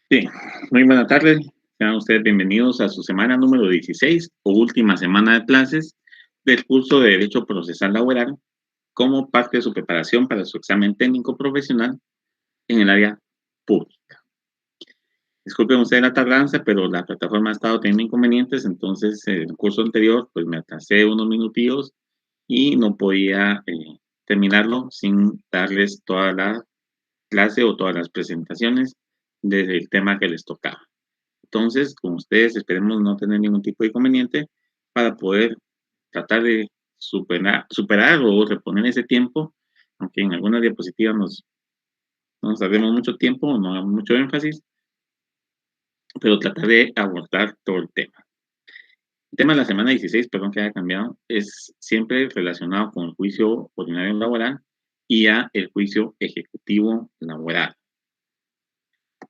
Sí, muy buena tarde. Sean ustedes bienvenidos a su semana número 16 o última semana de clases del curso de Derecho Procesal Laboral como parte de su preparación para su examen técnico profesional en el área pública. Disculpen ustedes la tardanza, pero la plataforma ha estado teniendo inconvenientes, entonces el curso anterior pues me atrasé unos minutillos y no podía terminarlo sin darles toda la clase o todas las presentaciones desde el tema que les tocaba. Entonces, con ustedes esperemos no tener ningún tipo de inconveniente para poder tratar de superar o reponer ese tiempo, aunque en algunas diapositivas no nos tardemos mucho tiempo, no hagamos mucho énfasis, pero tratar de abordar todo el tema. El tema de la semana 16, perdón que haya cambiado, es siempre relacionado con el juicio ordinario laboral y a el juicio ejecutivo laboral.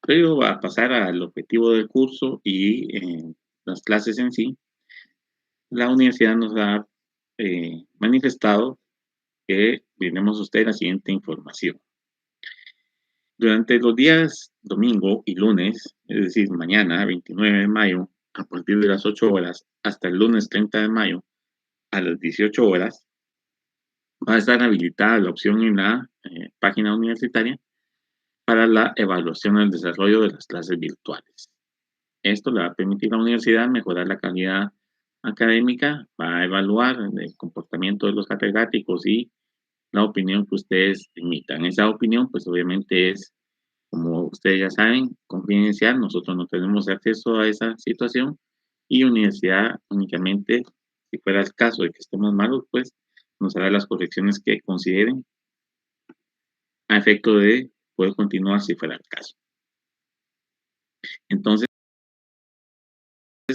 Pero a pasar al objetivo del curso y las clases en sí, la universidad nos ha manifestado que brindemos a usted la siguiente información. Durante los días domingo y lunes, es decir, mañana, 29 de mayo, a partir de las 8 horas, hasta el lunes 30 de mayo, a las 18 horas, va a estar habilitada la opción en la página universitaria para la evaluación del desarrollo de las clases virtuales. Esto le va a permitir a la universidad mejorar la calidad académica, va a evaluar el comportamiento de los catedráticos y la opinión que ustedes emitan. Esa opinión, pues obviamente es, como ustedes ya saben, confidencial. Nosotros no tenemos acceso a esa situación y universidad únicamente, si fuera el caso de que estemos malos, pues nos hará las correcciones que consideren a efecto de poder continuar si fuera el caso. Entonces,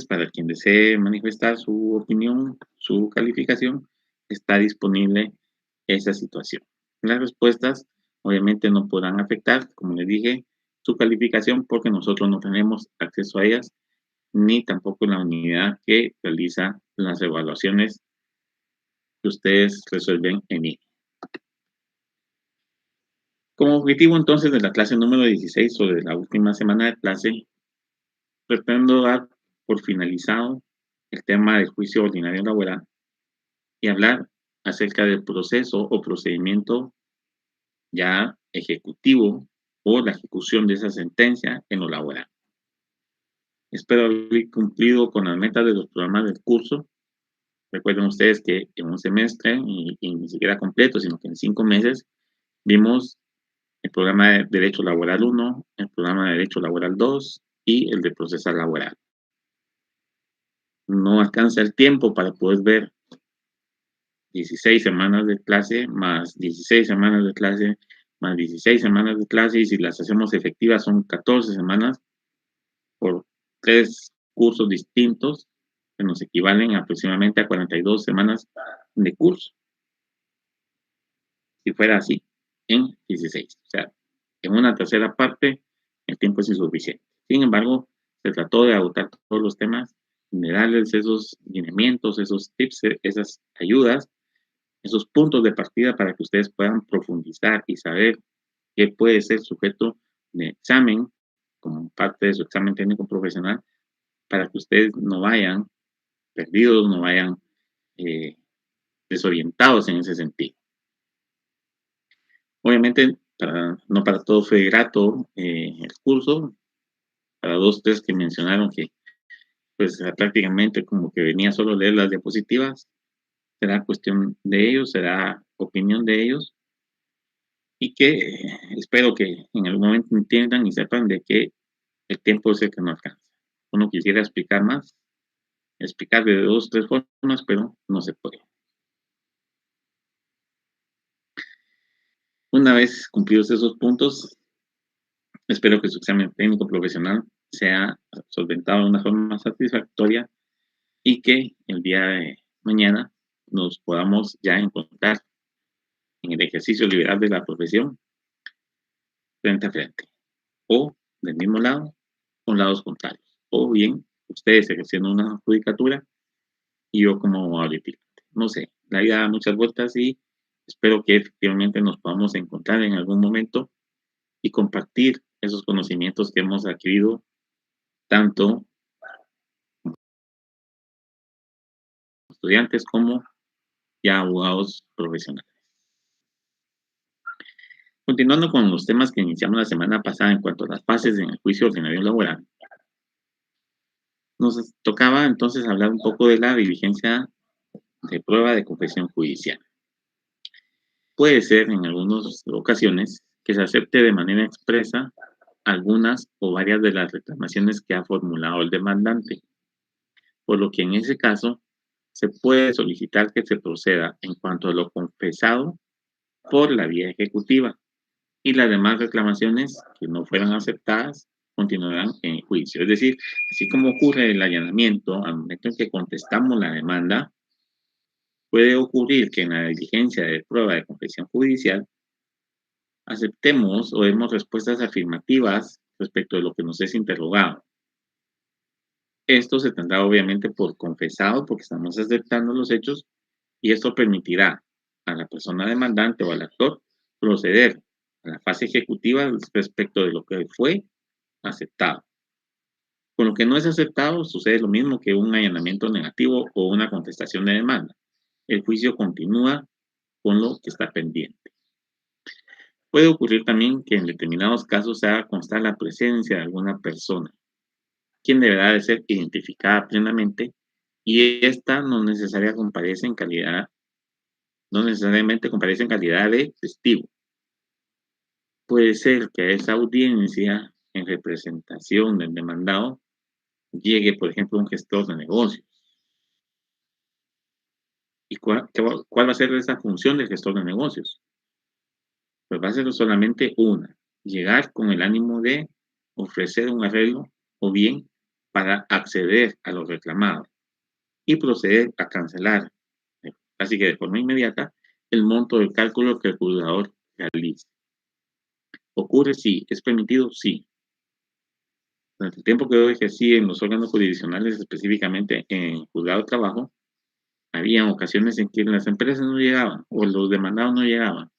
para quien desee manifestar su opinión, su calificación, está disponible esa situación. Las respuestas obviamente no podrán afectar, como les dije, su calificación porque nosotros no tenemos acceso a ellas, ni tampoco la unidad que realiza las evaluaciones que ustedes resuelven en línea. Como objetivo entonces de la clase número 16 sobre la última semana de clase, pretendo dar por finalizado el tema del juicio ordinario laboral y hablar acerca del proceso o procedimiento ya ejecutivo o la ejecución de esa sentencia en lo laboral. Espero haber cumplido con las metas de los programas del curso. Recuerden ustedes que en un semestre, y ni siquiera completo, sino que en 5 meses, vimos el programa de Derecho Laboral 1, el programa de Derecho Laboral 2 y el de Procesal Laboral. No alcanza el tiempo para poder ver 16 semanas de clase, más 16 semanas de clase, más 16 semanas de clase, y si las hacemos efectivas son 14 semanas por 3 cursos distintos, que nos equivalen aproximadamente a 42 semanas de curso, si fuera así, en 16. O sea, en una tercera parte, el tiempo es insuficiente. Sin embargo, se trató de agotar todos los temas, de darles esos lineamientos, esos tips, esas ayudas, esos puntos de partida para que ustedes puedan profundizar y saber qué puede ser sujeto de examen como parte de su examen técnico profesional, para que ustedes no vayan perdidos, no vayan eh, desorientados en ese sentido. Obviamente, no para todos fue grato el curso, para 2, 3 que mencionaron que pues prácticamente como que venía solo a leer las diapositivas, será cuestión de ellos, será opinión de ellos, y que espero que en algún momento entiendan y sepan de que el tiempo es el que no alcanza. Uno quisiera explicar más, explicar de 2, 3 formas, pero no se puede. Una vez cumplidos esos puntos, espero que su examen técnico profesional sea solventado de una forma satisfactoria y que el día de mañana nos podamos ya encontrar en el ejercicio liberal de la profesión frente a frente, o del mismo lado, con lados contrarios, o bien ustedes ejerciendo una judicatura y yo como abogado litigante. No sé, la vida da muchas vueltas y espero que efectivamente nos podamos encontrar en algún momento y compartir esos conocimientos que hemos adquirido tanto estudiantes como ya abogados profesionales. Continuando con los temas que iniciamos la semana pasada en cuanto a las fases en el juicio ordinario laboral, nos tocaba entonces hablar un poco de la diligencia de prueba de confesión judicial. Puede ser en algunas ocasiones que se acepte de manera expresa algunas o varias de las reclamaciones que ha formulado el demandante, por lo que en ese caso se puede solicitar que se proceda en cuanto a lo confesado por la vía ejecutiva y las demás reclamaciones que no fueran aceptadas continuarán en juicio. Es decir, así como ocurre el allanamiento, al momento en que contestamos la demanda, puede ocurrir que en la diligencia de prueba de confesión judicial aceptemos o demos respuestas afirmativas respecto de lo que nos es interrogado. Esto se tendrá obviamente por confesado porque estamos aceptando los hechos y esto permitirá a la persona demandante o al actor proceder a la fase ejecutiva respecto de lo que fue aceptado. Con lo que no es aceptado sucede lo mismo que un allanamiento negativo o una contestación de demanda. El juicio continúa con lo que está pendiente. Puede ocurrir también que en determinados casos se haga constar la presencia de alguna persona, quien deberá de ser identificada plenamente y esta no necesariamente comparece en calidad de testigo. Puede ser que a esa audiencia en representación del demandado llegue, por ejemplo, un gestor de negocios. ¿Y cuál va a ser esa función del gestor de negocios? Pues va a ser solamente una, llegar con el ánimo de ofrecer un arreglo o bien para acceder a lo reclamado y proceder a cancelar, así que de forma inmediata, el monto del cálculo que el juzgador realice. ¿Ocurre? Sí. ¿Es permitido? Sí. Durante el tiempo que yo ejercí en los órganos jurisdiccionales, específicamente en juzgado de trabajo, había ocasiones en que las empresas no llegaban o los demandados no llegaban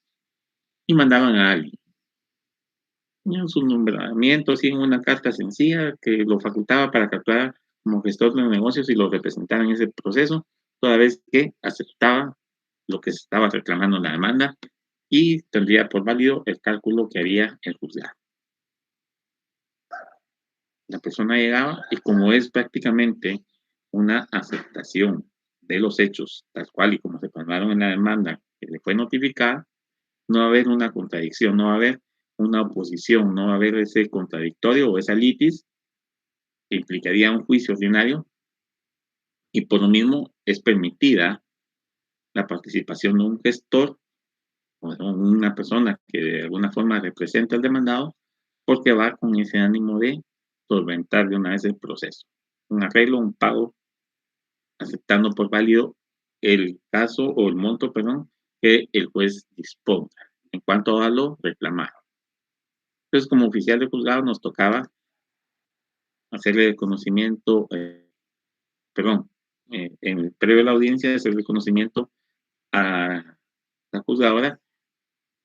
y mandaban a alguien. Tenían su nombramiento así en una carta sencilla que lo facultaba para que actuara como gestor de negocios y lo representara en ese proceso, toda vez que aceptaba lo que se estaba reclamando en la demanda y tendría por válido el cálculo que haría el juzgado. La persona llegaba y como es prácticamente una aceptación de los hechos, tal cual y como se plasmaron en la demanda que le fue notificada, no va a haber una contradicción, no va a haber una oposición, no va a haber ese contradictorio o esa litis que implicaría un juicio ordinario y por lo mismo es permitida la participación de un gestor o de una persona que de alguna forma representa al demandado porque va con ese ánimo de solventar de una vez el proceso. Un arreglo, un pago, aceptando por válido el caso o el monto, perdón, que el juez disponga en cuanto a lo reclamado. Entonces, como oficial de juzgado nos tocaba hacerle el conocimiento, en previo a la audiencia, hacerle conocimiento a la juzgadora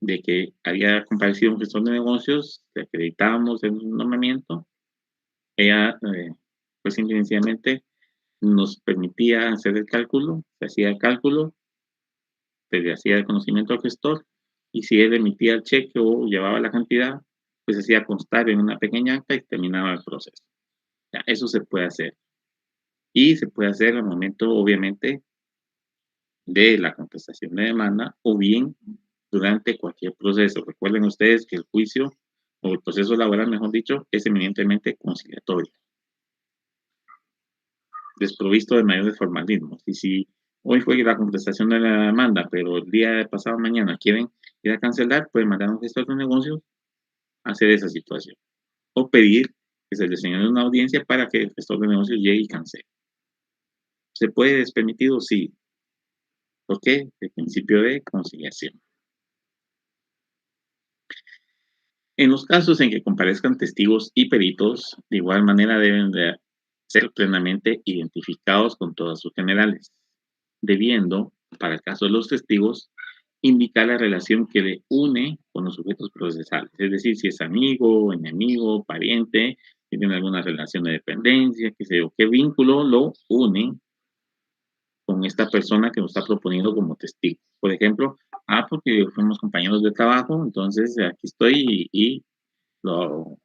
de que había comparecido un gestor de negocios, que acreditábamos en su nombramiento. Ella, pues sencillamente nos permitía hacer el cálculo, se hacía el cálculo, se le hacía el conocimiento al gestor y si él emitía el cheque o llevaba la cantidad, pues se hacía constar en una pequeña acta y terminaba el proceso. Ya, eso se puede hacer. Y se puede hacer al momento, obviamente, de la contestación de demanda o bien durante cualquier proceso. Recuerden ustedes que el juicio o el proceso laboral, mejor dicho, es eminentemente conciliatorio, desprovisto de mayores formalismos. Y si hoy fue la contestación de la demanda, pero el día de pasado mañana quieren ir a cancelar, pueden mandar a un gestor de negocios a hacer esa situación. O pedir que se les señale una audiencia para que el gestor de negocios llegue y cancele. ¿Se puede? ¿Es permitido? Sí. ¿Por qué? El principio de conciliación. En los casos en que comparezcan testigos y peritos, de igual manera deben de ser plenamente identificados con todas sus generales, debiendo, para el caso de los testigos, indicar la relación que le une con los sujetos procesales. Es decir, si es amigo, enemigo, pariente, si tiene alguna relación de dependencia, qué sé yo, qué vínculo lo une con esta persona que nos está proponiendo como testigo. Por ejemplo, porque fuimos compañeros de trabajo, entonces aquí estoy y lo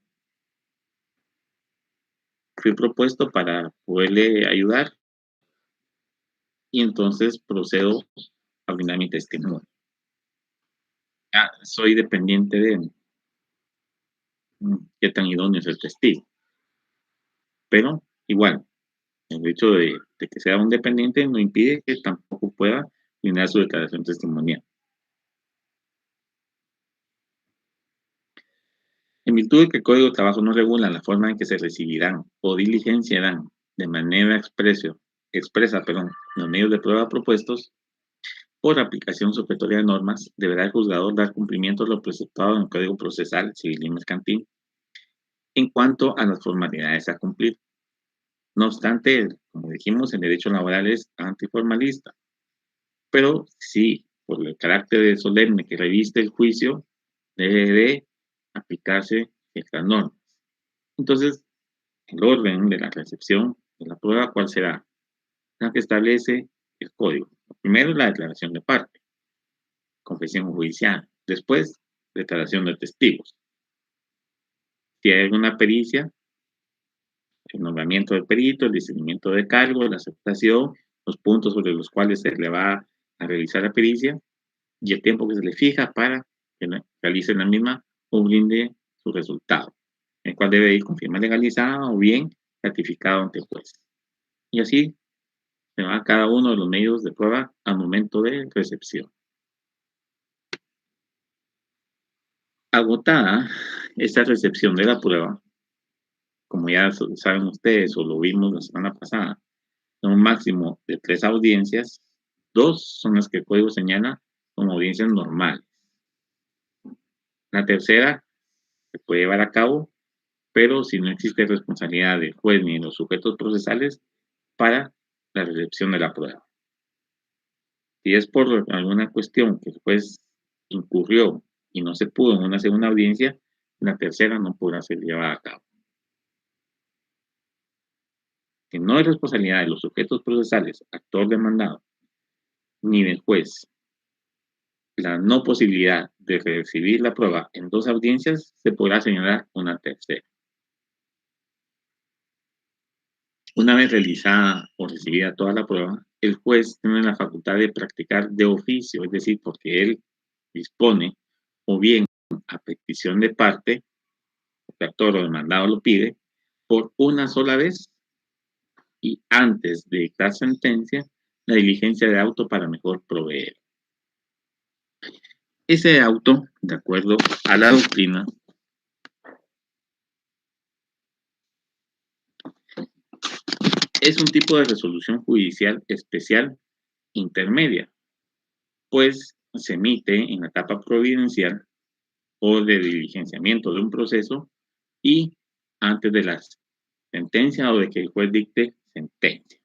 fui propuesto para poderle ayudar y entonces procedo a brindar mi testimonio. Soy dependiente de qué tan idóneo es el testigo, pero igual, el hecho de que sea un dependiente no impide que tampoco pueda brindar su declaración testimonial. En virtud de que el Código de Trabajo no regula la forma en que se recibirán o diligenciarán de manera expresa, los medios de prueba propuestos, por aplicación supletoria de normas, deberá el juzgador dar cumplimiento a lo preceptuado en el Código Procesal Civil y Mercantil en cuanto a las formalidades a cumplir. No obstante, como dijimos, el derecho laboral es antiformalista, pero sí, por el carácter solemne que reviste el juicio, debe de aplicarse estas normas. Entonces, el orden de la recepción de la prueba, ¿cuál será? La que establece el código. Primero, la declaración de parte, confesión judicial. Después, declaración de testigos. Si hay alguna pericia, el nombramiento del perito, el discernimiento de cargo, la aceptación, los puntos sobre los cuales se le va a realizar la pericia y el tiempo que se le fija para que realice la misma o brinde su resultado, el cual debe ir con firma legalizada o bien ratificado ante el juez. Y así se va a cada uno de los medios de prueba al momento de recepción. Agotada esta recepción de la prueba, como ya saben ustedes o lo vimos la semana pasada, un máximo de 3 audiencias, 2 son las que el código señala como audiencias normales. La tercera se puede llevar a cabo, pero si no existe responsabilidad del juez ni de los sujetos procesales para la recepción de la prueba. Si es por alguna cuestión que el juez incurrió y no se pudo en una segunda audiencia, la tercera no podrá ser llevada a cabo. Si no hay responsabilidad de los sujetos procesales, actor demandado, ni del juez, la no posibilidad de recibir la prueba en 2 audiencias, se podrá señalar una tercera. Una vez realizada o recibida toda la prueba, el juez tiene la facultad de practicar de oficio, es decir, porque él dispone, o bien a petición de parte, el actor o demandado lo pide, por una sola vez y antes de dictar sentencia, la diligencia de auto para mejor proveer. Ese auto, de acuerdo a la doctrina, es un tipo de resolución judicial especial intermedia, pues se emite en la etapa providencial o de diligenciamiento de un proceso y antes de la sentencia o de que el juez dicte sentencia.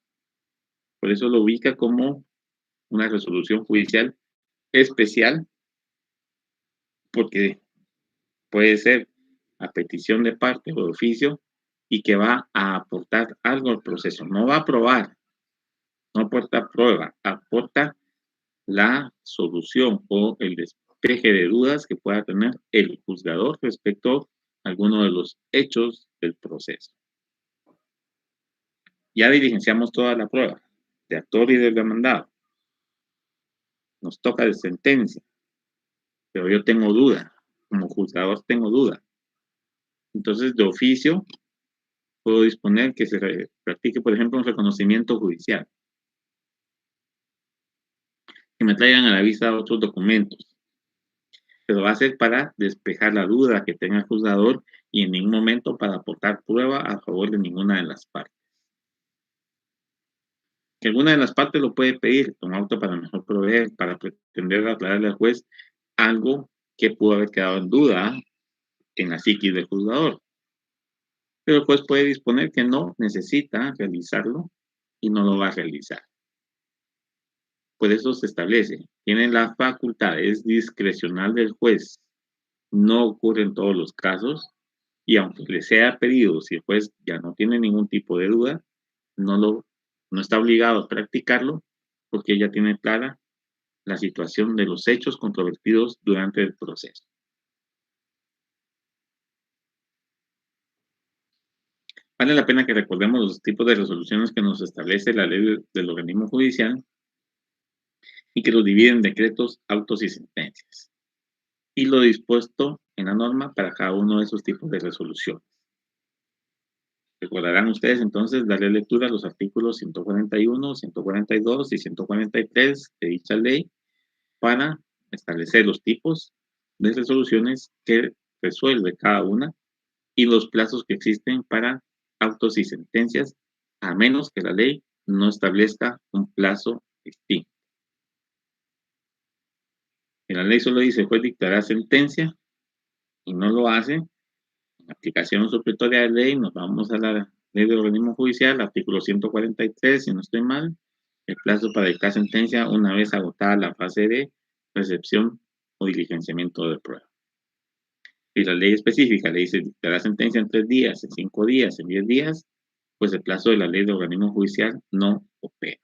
Por eso lo ubica como una resolución judicial especial, porque puede ser a petición de parte o de oficio y que va a aportar algo al proceso. No va a probar, no aporta prueba, aporta la solución o el despeje de dudas que pueda tener el juzgador respecto a alguno de los hechos del proceso. Ya diligenciamos toda la prueba de actor y del demandado. Nos toca de sentencia, pero yo tengo duda, como juzgador tengo duda. Entonces, de oficio, puedo disponer que se practique, por ejemplo, un reconocimiento judicial, que me traigan a la vista otros documentos, pero va a ser para despejar la duda que tenga el juzgador y en ningún momento para aportar prueba a favor de ninguna de las partes. Que alguna de las partes lo puede pedir, un auto para mejor proveer, para pretender aclararle al juez algo que pudo haber quedado en duda en la psiquis del juzgador. Pero el juez puede disponer que no necesita realizarlo y no lo va a realizar. Por eso se establece, tiene la facultad, es discrecional del juez, no ocurre en todos los casos, y aunque le sea pedido, si el juez ya no tiene ningún tipo de duda, no está obligado a practicarlo, porque ya tiene clara la situación de los hechos controvertidos durante el proceso. Vale la pena que recordemos los tipos de resoluciones que nos establece la ley del organismo judicial y que los divide en decretos, autos y sentencias, y lo dispuesto en la norma para cada uno de esos tipos de resoluciones. Recordarán ustedes entonces darle lectura a los artículos 141, 142 y 143 de dicha ley para establecer los tipos de resoluciones que resuelve cada una y los plazos que existen para autos y sentencias, a menos que la ley no establezca un plazo distinto. En la ley solo dice, el juez dictará sentencia y no lo hace. En aplicación supletoria de ley, nos vamos a la ley del organismo judicial, artículo 143, si no estoy mal, el plazo para dictar sentencia una vez agotada la fase de recepción o diligenciamiento de prueba. Si la ley específica le dice dictará sentencia en 3 días, en 5 días, en 10 días, pues el plazo de la ley de organismo judicial no opera.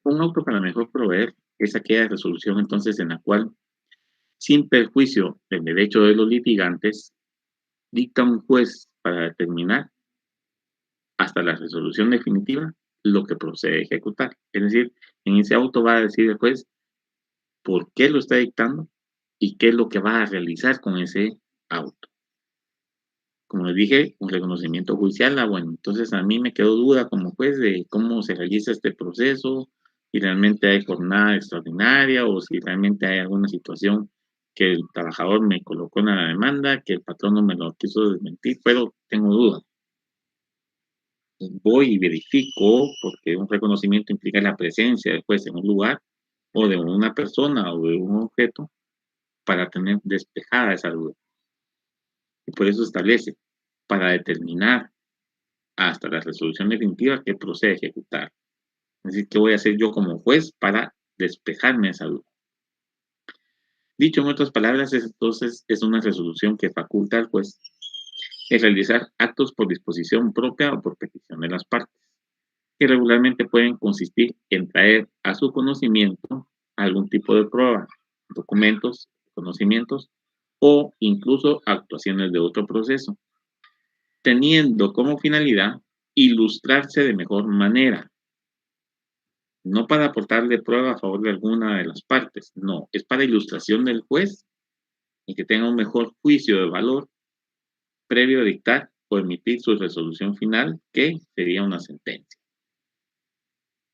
Un auto para mejor proveer es aquella resolución entonces en la cual, sin perjuicio del derecho de los litigantes, dicta un juez para determinar hasta la resolución definitiva lo que procede a ejecutar. Es decir, en ese auto va a decir el juez por qué lo está dictando y qué es lo que va a realizar con ese auto. Como les dije, un reconocimiento judicial, bueno, entonces a mí me quedó duda como juez de cómo se realiza este proceso, si realmente hay jornada extraordinaria o si realmente hay alguna situación que el trabajador me colocó en la demanda, que el patrón no me lo quiso desmentir, pero tengo duda. Voy y verifico, porque un reconocimiento implica la presencia del juez en un lugar o de una persona o de un objeto para tener despejada esa duda. Y por eso establece, para determinar hasta la resolución definitiva que procede a ejecutar. Es decir, ¿qué voy a hacer yo como juez para despejarme esa duda? Dicho en otras palabras, entonces es una resolución que faculta al juez el realizar actos por disposición propia o por petición de las partes, que regularmente pueden consistir en traer a su conocimiento algún tipo de prueba, documentos, conocimientos o incluso actuaciones de otro proceso, teniendo como finalidad ilustrarse de mejor manera, no para aportarle prueba a favor de alguna de las partes, no, es para ilustración del juez y que tenga un mejor juicio de valor previo a dictar o emitir su resolución final, que sería una sentencia.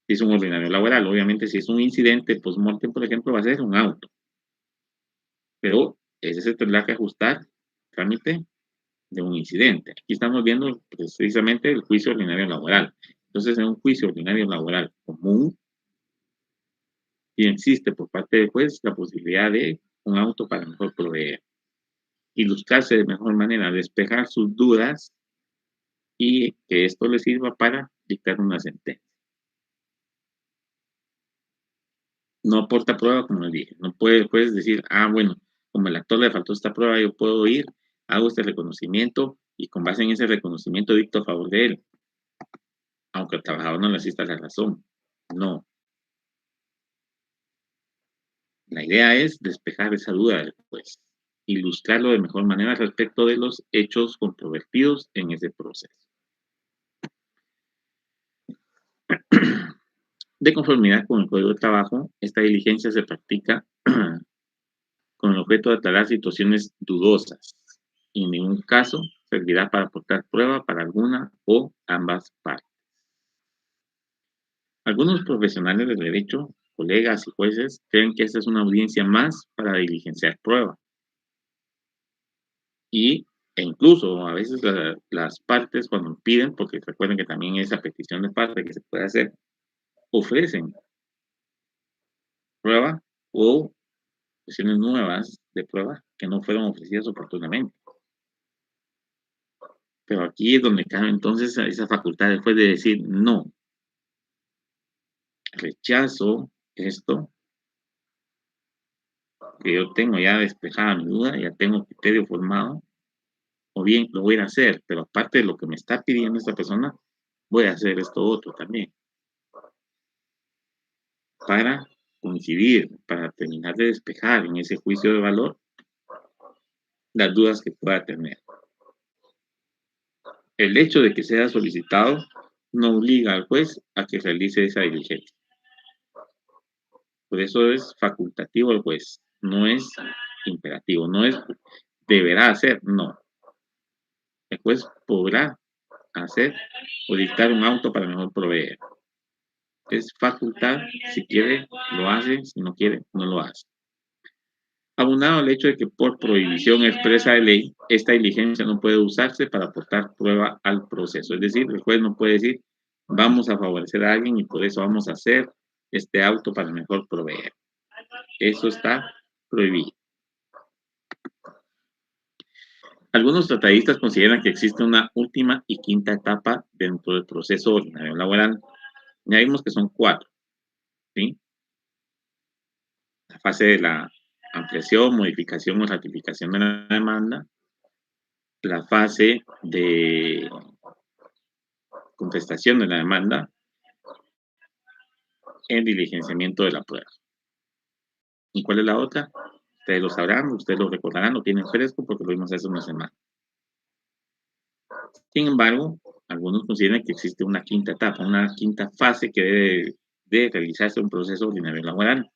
Si es un ordinario laboral, obviamente si es un incidente post-mortem, por ejemplo, va a ser un auto, pero ese se tendrá que ajustar trámite de un incidente. Aquí estamos viendo precisamente el juicio ordinario laboral. Entonces, en un juicio ordinario laboral común, y existe por parte del juez la posibilidad de un auto para mejor proveer, ilustrarse de mejor manera, despejar sus dudas y que esto le sirva para dictar una sentencia. No aporta prueba, como les dije, no puede el juez decir, bueno, como el actor le faltó esta prueba, yo puedo ir, hago este reconocimiento y con base en ese reconocimiento dicto a favor de él, aunque el trabajador no le asista la razón. No. La idea es despejar esa duda del juez, ilustrarlo de mejor manera respecto de los hechos controvertidos en ese proceso. De conformidad con el Código de Trabajo, esta diligencia se practica con el objeto de aclarar situaciones dudosas y en ningún caso servirá para aportar prueba para alguna o ambas partes. Algunos profesionales del derecho, colegas y jueces, creen que esta es una audiencia más para diligenciar prueba. E incluso a veces las partes cuando piden, porque recuerden que también esa petición de parte que se puede hacer, ofrecen prueba o cuestiones nuevas de prueba que no fueron ofrecidas oportunamente. Pero aquí es donde cabe entonces esa facultad del juez de decir, no, rechazo esto, que yo tengo ya despejada mi duda, ya tengo criterio formado, o bien lo voy a hacer, pero aparte de lo que me está pidiendo esta persona, voy a hacer esto otro también, para coincidir, para terminar de despejar en ese juicio de valor las dudas que pueda tener. El hecho de que sea solicitado no obliga al juez a que realice esa diligencia. Por eso es facultativo el juez, no es imperativo, no es deberá hacer, no. El juez podrá hacer o dictar un auto para mejor proveer. Es facultad, si quiere lo hace, si no quiere no lo hace. Aunado al hecho de que por prohibición expresa de ley, esta diligencia no puede usarse para aportar prueba al proceso. Es decir, el juez no puede decir, vamos a favorecer a alguien y por eso vamos a hacer este auto para mejor proveer. Eso está prohibido. Algunos tratadistas consideran que existe una última y quinta etapa dentro del proceso ordinario laboral. Ya vimos que son 4, ¿sí? La fase de la ampliación, modificación o ratificación de la demanda, la fase de contestación de la demanda, el diligenciamiento de la prueba. ¿Y cuál es la otra? Ustedes lo sabrán, ustedes lo recordarán, lo tienen fresco porque lo vimos hace una semana. Sin embargo, algunos consideran que existe una quinta etapa, una quinta fase que debe de realizarse un proceso ordinario laboral.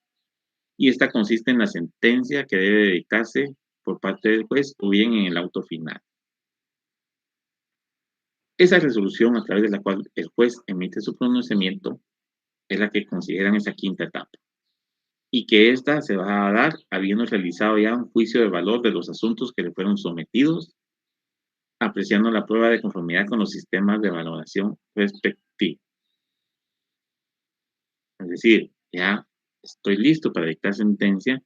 Y esta consiste en la sentencia que debe dictarse por parte del juez o bien en el auto final. Esa resolución a través de la cual el juez emite su pronunciamiento es la que consideran esa quinta etapa y que ésta se va a dar habiendo realizado ya un juicio de valor de los asuntos que le fueron sometidos, apreciando la prueba de conformidad con los sistemas de valoración respectivos. Es decir, ya estoy listo para dictar sentencia,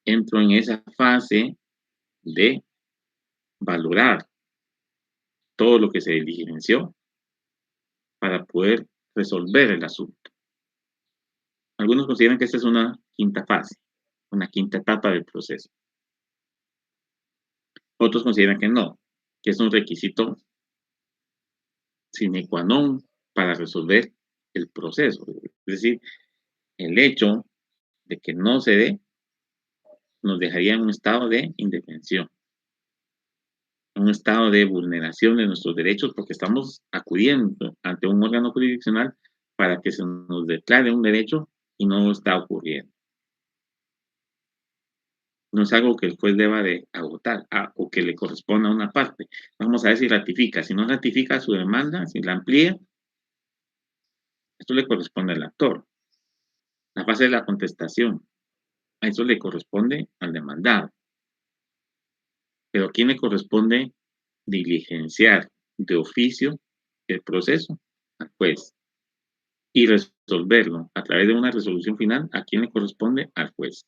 entro en esa fase de valorar todo lo que se diligenció para poder resolver el asunto. Algunos consideran que esta es una quinta fase, una quinta etapa del proceso. Otros consideran que no, que es un requisito sine qua non para resolver el proceso. Es decir, el hecho de que no se dé nos dejaría en un estado de indefensión, un estado de vulneración de nuestros derechos porque estamos acudiendo ante un órgano jurisdiccional para que se nos declare un derecho y no está ocurriendo. No es algo que el juez deba de agotar o que le corresponda a una parte. Vamos a ver si ratifica. Si no ratifica su demanda, si la amplía, esto le corresponde al actor. La fase de la contestación, a eso le corresponde al demandado. Pero ¿a quién le corresponde diligenciar de oficio el proceso? Al juez. Y resolverlo a través de una resolución final, ¿a quién le corresponde? Al juez.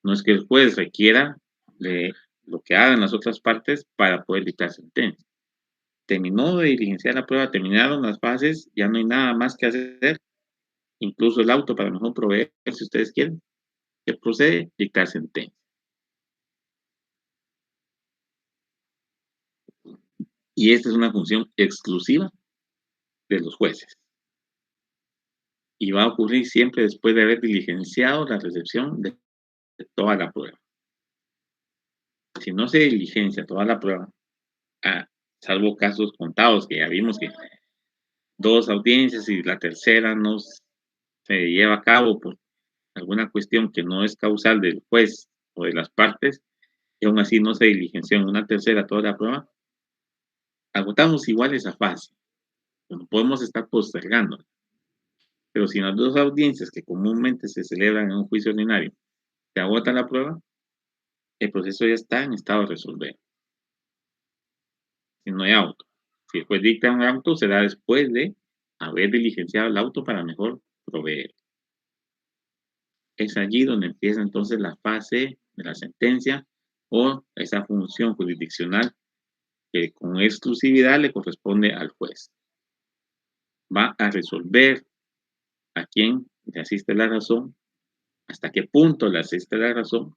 No es que el juez requiera de lo que hagan las otras partes para poder dictar sentencia. Terminó de diligenciar la prueba, terminaron las fases, ya no hay nada más que hacer, incluso el auto para mejor proveer, si ustedes quieren, que procede dictar sentencia. Y esta es una función exclusiva de los jueces. Y va a ocurrir siempre después de haber diligenciado la recepción de toda la prueba. Si no se diligencia toda la prueba, salvo casos contados que ya vimos que 2 audiencias y la tercera no se lleva a cabo por alguna cuestión que no es causal del juez o de las partes, y aún así no se diligenció en una tercera toda la prueba, agotamos igual esa fase, no podemos estar postergando. Pero si en las 2 audiencias que comúnmente se celebran en un juicio ordinario se agota la prueba, el proceso ya está en estado de resolver. Si no hay auto. Si el juez dicta un auto, será después de haber diligenciado el auto para mejor proveer. Es allí donde empieza entonces la fase de la sentencia o esa función jurisdiccional que con exclusividad le corresponde al juez. Va a resolver a quién le asiste la razón, hasta qué punto le asiste la razón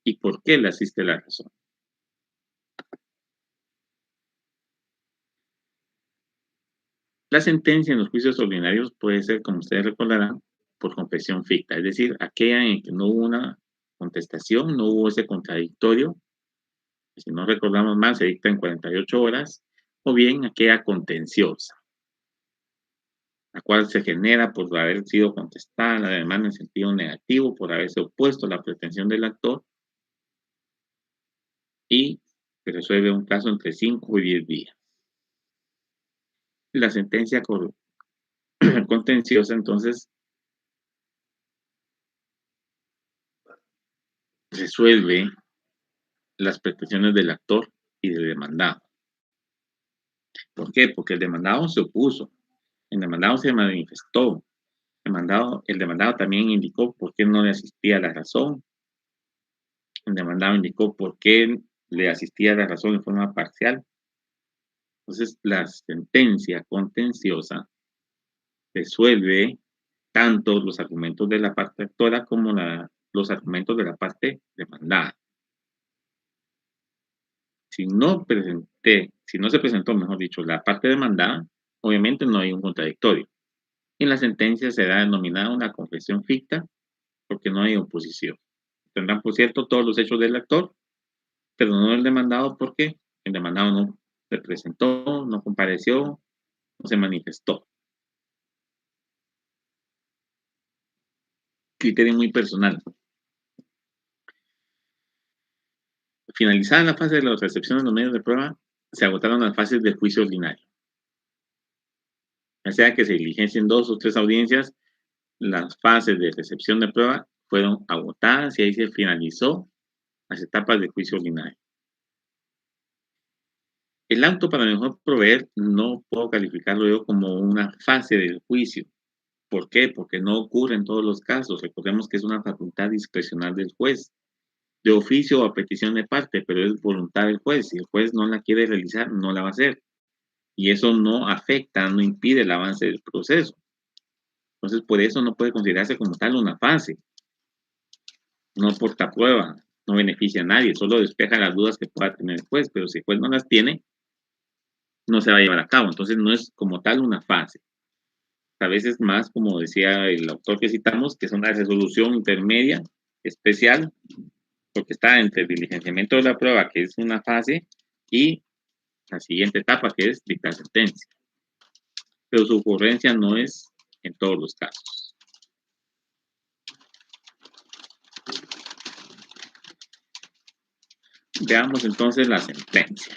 y por qué le asiste la razón. La sentencia en los juicios ordinarios puede ser, como ustedes recordarán, por confesión ficta, es decir, aquella en que no hubo una contestación, no hubo ese contradictorio, que si no recordamos mal se dicta en 48 horas, o bien aquella contenciosa, la cual se genera por haber sido contestada la demanda en sentido negativo, por haberse opuesto a la pretensión del actor, y se resuelve un caso entre 5 y 10 días. La sentencia contenciosa, entonces, resuelve las pretensiones del actor y del demandado. ¿Por qué? Porque el demandado se opuso, el demandado se manifestó, el demandado también indicó por qué no le asistía la razón, el demandado indicó por qué le asistía la razón en forma parcial. Entonces, la sentencia contenciosa resuelve tanto los argumentos de la parte actora como los argumentos de la parte demandada. Si no se presentó, mejor dicho, la parte demandada, obviamente no hay un contradictorio. En la sentencia será denominada una confesión ficta porque no hay oposición. Tendrán, por cierto, todos los hechos del actor, pero no el demandado porque el demandado no se presentó, no compareció, no se manifestó. Criterio muy personal. Finalizada la fase de la recepción de los medios de prueba, se agotaron las fases del juicio ordinario. Ya sea que se diligencien 2 o 3 audiencias, las fases de recepción de prueba fueron agotadas y ahí se finalizó las etapas del juicio ordinario. El auto para mejor proveer no puedo calificarlo yo como una fase del juicio. ¿Por qué? Porque no ocurre en todos los casos. Recordemos que es una facultad discrecional del juez, de oficio o a petición de parte, pero es voluntad del juez. Si el juez no la quiere realizar, no la va a hacer. Y eso no afecta, no impide el avance del proceso. Entonces, por eso no puede considerarse como tal una fase. No aporta prueba, no beneficia a nadie, solo despeja las dudas que pueda tener el juez, pero si el juez no las tiene, no se va a llevar a cabo. Entonces, no es como tal una fase. A veces más, como decía el autor que citamos, que es una resolución intermedia especial, porque está entre el diligenciamiento de la prueba, que es una fase, y la siguiente etapa, que es dictar sentencia. Pero su ocurrencia no es en todos los casos. Veamos entonces la sentencia.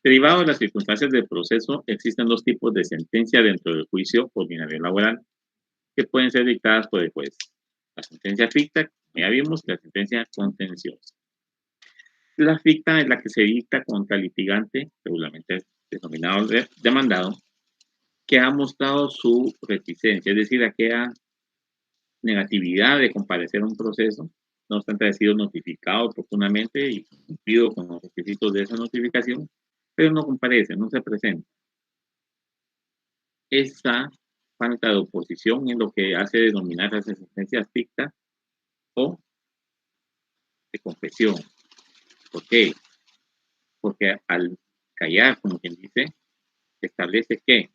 Derivado de las circunstancias del proceso, existen 2 tipos de sentencia dentro del juicio ordinario laboral que pueden ser dictadas por el juez. La sentencia ficta, ya vimos, la sentencia contenciosa. La ficta es la que se dicta contra el litigante, regularmente denominado demandado, que ha mostrado su reticencia, es decir, aquella negatividad de comparecer a un proceso, no obstante ha sido notificado oportunamente y cumplido con los requisitos de esa notificación, pero no comparece, no se presenta. Esta falta de oposición es lo que hace denominar las sentencias fictas o de confesión. ¿Por qué? Porque al callar, como quien dice, establece que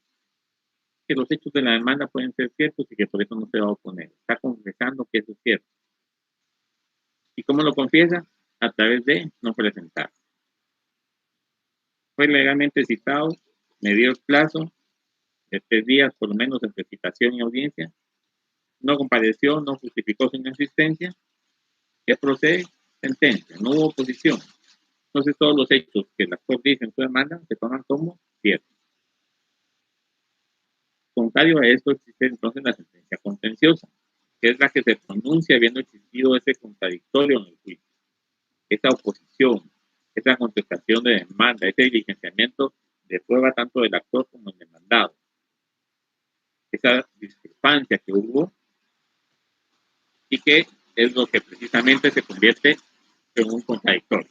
los hechos de la demanda pueden ser ciertos y que por eso no se va a oponer. Está confesando que eso es cierto. ¿Y cómo lo confiesa? A través de no presentar. Fue legalmente citado, me dio el plazo de 3 días por lo menos entre citación y audiencia, no compareció, no justificó su inexistencia, ¿qué procede? Sentencia, no hubo oposición. Entonces todos los hechos que el actor dice en su demanda se toman como ciertos. Contrario a esto existe entonces la sentencia contenciosa, que es la que se pronuncia habiendo existido ese contradictorio en el juicio, esa oposición, esa contestación de demanda, ese diligenciamiento de prueba tanto del actor como del demandado, esa discrepancia que hubo y que es lo que precisamente se convierte en un contradictorio.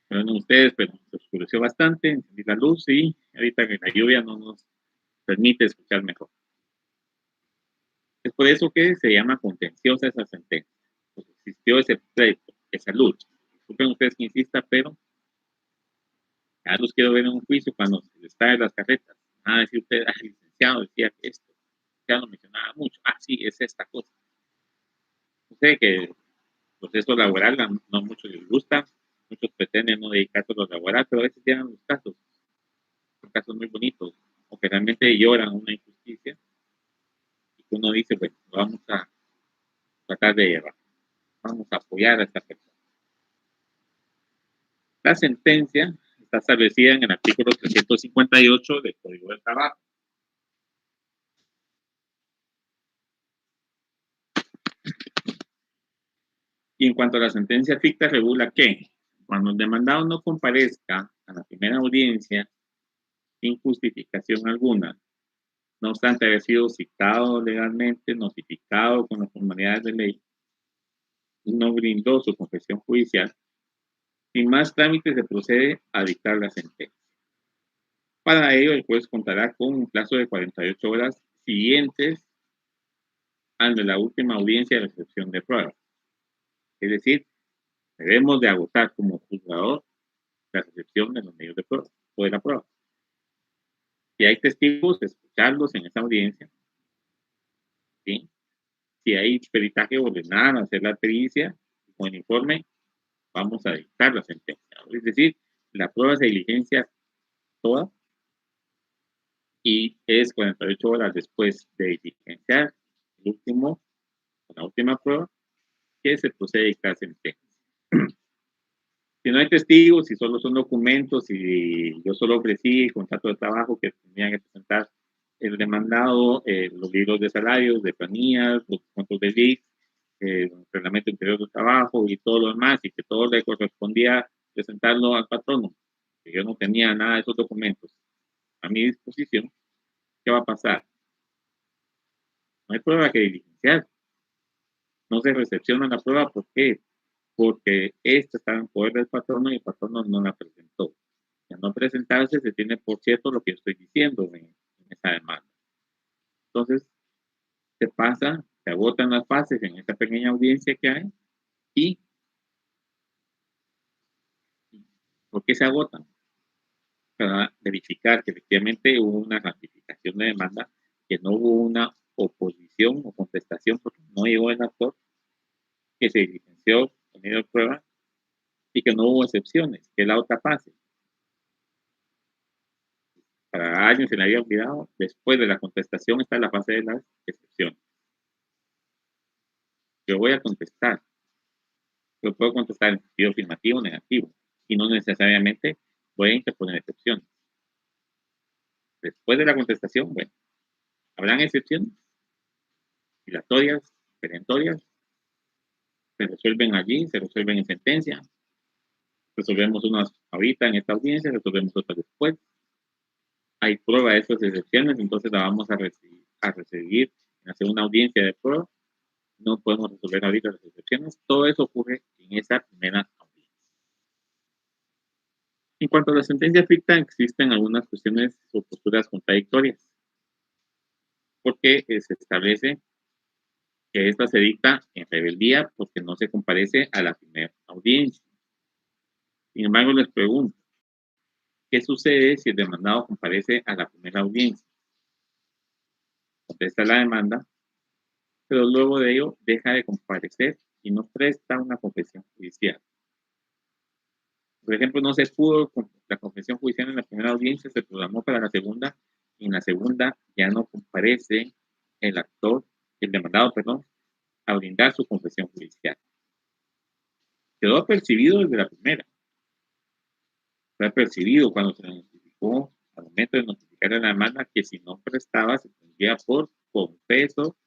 Perdón ustedes, pero se oscureció bastante, encendí la luz y ahorita que la lluvia no nos permite escuchar mejor. Es por eso que se llama contenciosa esa sentencia, porque existió ese pleito, esa lucha. Disculpen ustedes que insista, pero ya los quiero ver en un juicio cuando se les trae las carretas. Ah, decir usted, ah, el licenciado decía que esto, ya lo mencionaba mucho. Ah, sí, es esta cosa. Sé que el proceso laboral no muchos les gusta, muchos pretenden no dedicarse a lo laboral, pero a veces llegan los casos muy bonitos, o que realmente lloran una injusticia, y que uno dice, bueno, vamos a tratar de llevar, vamos a apoyar a esta persona. La sentencia está establecida en el artículo 358 del Código del Trabajo. Y en cuanto a la sentencia ficta, regula que cuando el demandado no comparezca a la primera audiencia sin justificación alguna, no obstante haber sido citado legalmente, notificado con las formalidades de ley, y no brindó su confesión judicial, sin más trámites se procede a dictar la sentencia. Para ello, el juez contará con un plazo de 48 horas siguientes al de la última audiencia de recepción de pruebas. Es decir, debemos de agotar como juzgador la recepción de los medios de prueba o de la prueba. Si hay testigos, escucharlos en esa audiencia. ¿Sí? Si hay peritaje ordenado, hacer la pericia con el informe, vamos a dictar la sentencia. Es decir, la prueba se diligencia toda y es 48 horas después de diligenciar la última prueba, que se procede a dictar sentencia. Si no hay testigos, si solo son documentos, si yo solo ofrecí el contrato de trabajo que tenían que presentar el demandado, los libros de salarios, de planillas, los cuentos de LIC, el reglamento interior de trabajo y todo lo demás, y que todo le correspondía presentarlo al patrono, que yo no tenía nada de esos documentos a mi disposición, ¿qué va a pasar? No hay prueba que diligenciar, no se recepciona la prueba, ¿por qué? Porque esta está en poder del patrono y el patrono no la presentó. Y al no presentarse, se tiene por cierto lo que estoy diciendo en esa demanda. Entonces, se pasa, se agotan las fases en esta pequeña audiencia que hay y ¿por qué se agotan? Para verificar que efectivamente hubo una ratificación de demanda, que no hubo una oposición o contestación porque no llegó el actor, que se diligenció en medio de prueba y que no hubo excepciones, que es la otra fase. Para alguien se le había olvidado, después de la contestación está la fase de las excepciones. Yo voy a contestar, yo puedo contestar en sentido afirmativo o negativo, y no necesariamente voy a interponer excepciones. Después de la contestación, bueno, habrán excepciones dilatorias, perentorias, se resuelven allí, se resuelven en sentencia, resolvemos unas ahorita en esta audiencia, resolvemos otras después. Hay prueba de esas excepciones, entonces la vamos a recibir en hacer una audiencia de prueba. No podemos resolver ahorita las excepciones. Todo eso ocurre en esa primera audiencia. En cuanto a la sentencia ficta, existen algunas cuestiones o posturas contradictorias, porque se establece que esta se dicta en rebeldía porque no se comparece a la primera audiencia. Sin embargo, les pregunto, ¿qué sucede si el demandado comparece a la primera audiencia? Contesta la demanda, pero luego de ello deja de comparecer y no presta una confesión judicial. Por ejemplo, no se pudo la confesión judicial en la primera audiencia, se programó para la segunda, y en la segunda ya no comparece el demandado, perdón, a brindar su confesión judicial. Quedó percibido desde la primera. Fue percibido cuando se notificó al momento de notificar a la demanda que si no prestaba se tendría por confeso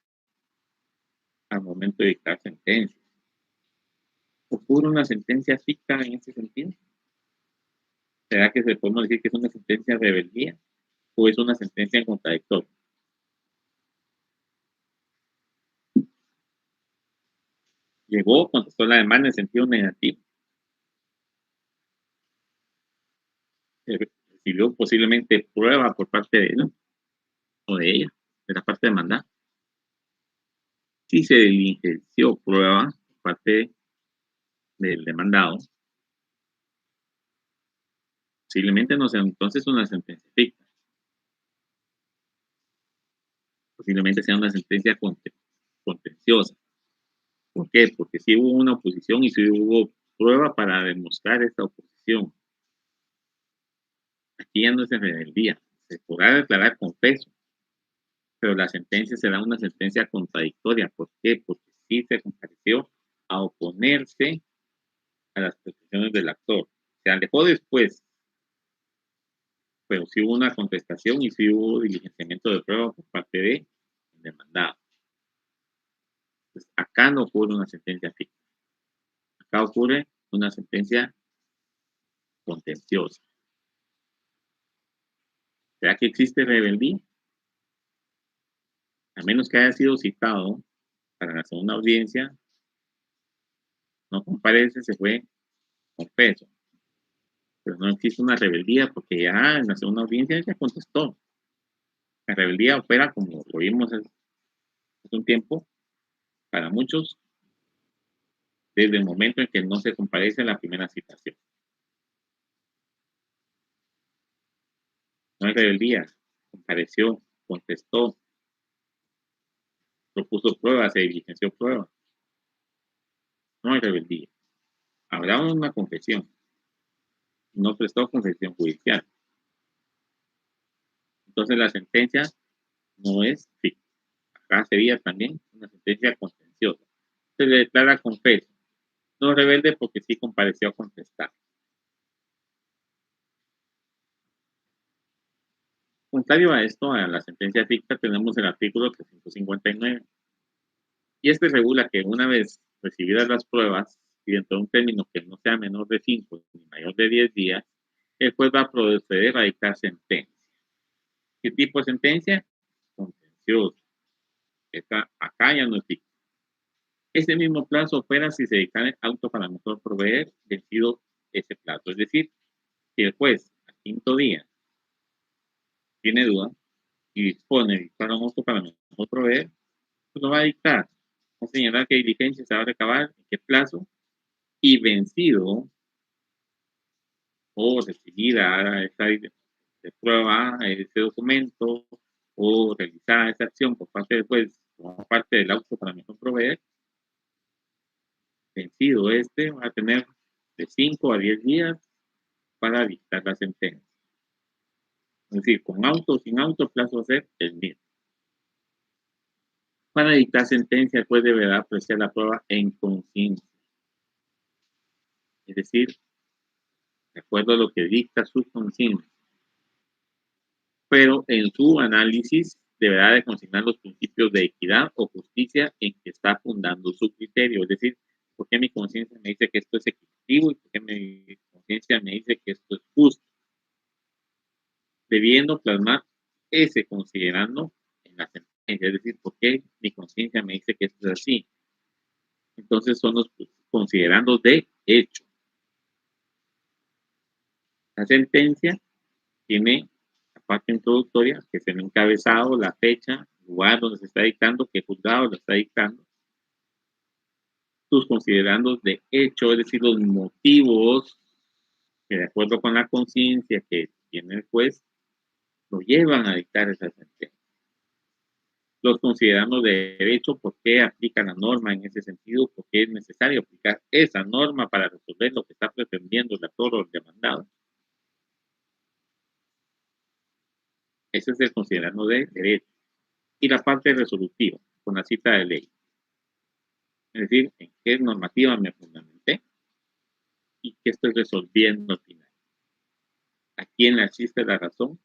al momento de dictar sentencia. ¿Ocurre una sentencia ficta en ese sentido? ¿Será que se podemos decir que es una sentencia de rebeldía o es una sentencia en contradictorio? Llegó, contestó la demanda en sentido negativo. recibió posiblemente prueba por parte de él o de ella, de la parte demandada. Si se diligenció prueba por parte del demandado, posiblemente no sea entonces una sentencia ficta, posiblemente sea una sentencia contenciosa. ¿Por qué? Porque sí hubo una oposición y sí hubo prueba para demostrar esta oposición. Aquí ya no es en rebeldía, se podrá declarar confeso, pero la sentencia será una sentencia contradictoria. ¿Por qué? Porque sí se compareció a oponerse a las pretensiones del actor. Se alejó después, pero sí hubo una contestación y sí hubo diligenciamiento de prueba por parte del demandado. Entonces, acá no ocurre una sentencia fija. Acá ocurre una sentencia contenciosa. ¿Será que existe rebeldía? A menos que haya sido citado para la segunda audiencia, no comparece, se fue confeso. Pero no existe una rebeldía porque ya en la segunda audiencia ya contestó. La rebeldía opera, como lo vimos hace un tiempo, para muchos, desde el momento en que no se comparece a la primera citación. No hay rebeldía, compareció, contestó, propuso pruebas, se diligenció pruebas. No hay rebeldía. Habrá una confesión. No prestó confesión judicial. Entonces la sentencia no es ficta. Acá sería también una sentencia contenciosa. Se le declara confeso. No rebelde porque sí compareció a contestar. Contrario a esto, a la sentencia ficta, tenemos el artículo 359. Y este regula que una vez recibidas las pruebas y dentro de un término que no sea menor de 5 ni mayor de 10 días, el juez va a proceder a dictar sentencia. ¿Qué tipo de sentencia? Contencioso. Acá ya no es ficta. Ese mismo plazo opera si se dicta auto para mejor proveer vencido ese plazo. Es decir, si el juez al quinto día tiene duda y dispone de dictar un auto para mejor proveer, pues lo va a dictar. Va a señalar qué diligencia se va a recabar, en qué plazo, y vencido o recibida esta de prueba, ese documento, o realizada esa acción por parte del juez, como parte del auto para mejor proveer, vencido este va a tener de 5 a 10 días para dictar la sentencia. Es decir, con auto o sin auto, el plazo va a ser el mismo. Para dictar sentencia, el juez deberá apreciar la prueba en conciencia. Es decir, de acuerdo a lo que dicta su conciencia. Pero en su análisis deberá de consignar los principios de equidad o justicia en que está fundando su criterio. Es decir, ¿por qué mi conciencia me dice que esto es equitativo y por qué mi conciencia me dice que esto es justo? Debiendo plasmar ese considerando en la sentencia. Es decir, ¿por qué mi conciencia me dice que esto es así? Entonces son los considerandos de hecho. La sentencia tiene la parte introductoria, que es el encabezado, la fecha, el lugar donde se está dictando, qué juzgado lo está dictando, sus considerandos de hecho, es decir, los motivos que de acuerdo con la conciencia que tiene el juez, lo llevan a dictar esa sentencia. Los considerandos de derecho, por qué aplica la norma en ese sentido, por qué es necesario aplicar esa norma para resolver lo que está pretendiendo el actor o el demandado. Ese es el considerando de derecho. Y la parte resolutiva, con la cita de ley. Es decir, en qué normativa me fundamenté y qué estoy resolviendo al final. ¿A quién le asiste la razón?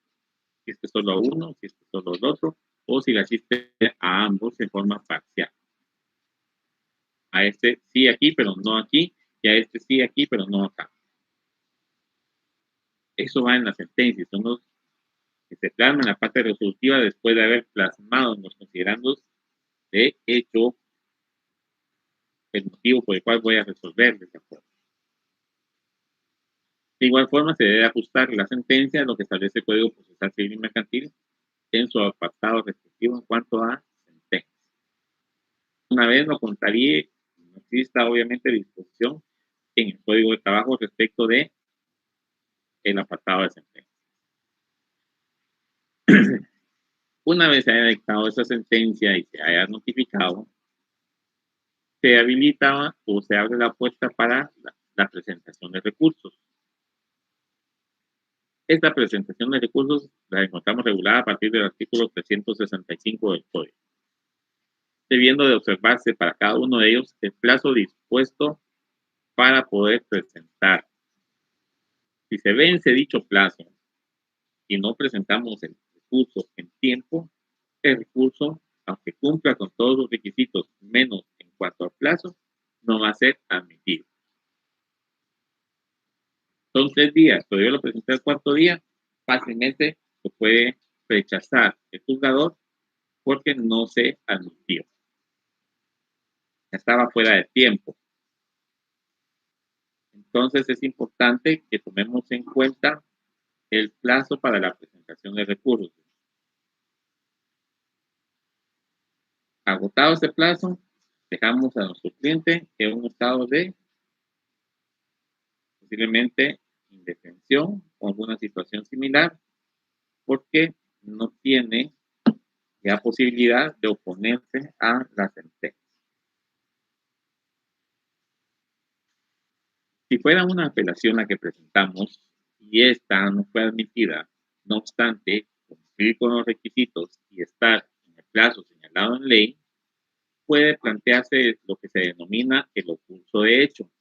Si es que solo a uno, si es que solo al otro, o si le asiste a ambos en forma parcial. A este sí aquí, pero no aquí, y a este sí aquí, pero no acá. Eso va en la sentencia, son los que se plasman en la parte resolutiva después de haber plasmado en los considerandos de hecho el motivo por el cual voy a resolver ese acuerdo. De igual forma, se debe ajustar la sentencia a lo que establece el Código Procesal Civil y Mercantil en su apartado respectivo en cuanto a sentencia. Una vez lo contrarie, no exista obviamente disposición en el Código de Trabajo respecto de el apartado de sentencia. Una vez se haya dictado esa sentencia y se haya notificado, se habilita o se abre la puerta para la presentación de recursos. Esta presentación de recursos la encontramos regulada a partir del artículo 365 del Código, debiendo de observarse para cada uno de ellos el plazo dispuesto para poder presentar. Si se vence dicho plazo y no presentamos el recurso en tiempo, el recurso, aunque cumpla con todos los requisitos menos en cuanto al plazo, no va a ser admitido. Son 3 días, pero yo lo presenté el cuarto día, fácilmente lo puede rechazar el juzgador porque no se admitió. Estaba fuera de tiempo. Entonces es importante que tomemos en cuenta el plazo para la presentación de recursos. Agotado este plazo, dejamos a nuestro cliente en un estado de posiblemente indefensión o alguna situación similar porque no tiene ya posibilidad de oponerse a la sentencia. Si fuera una apelación la que presentamos y esta no fue admitida, no obstante cumplir con los requisitos y estar en el plazo señalado en ley, puede plantearse lo que se denomina el ocurso de hecho,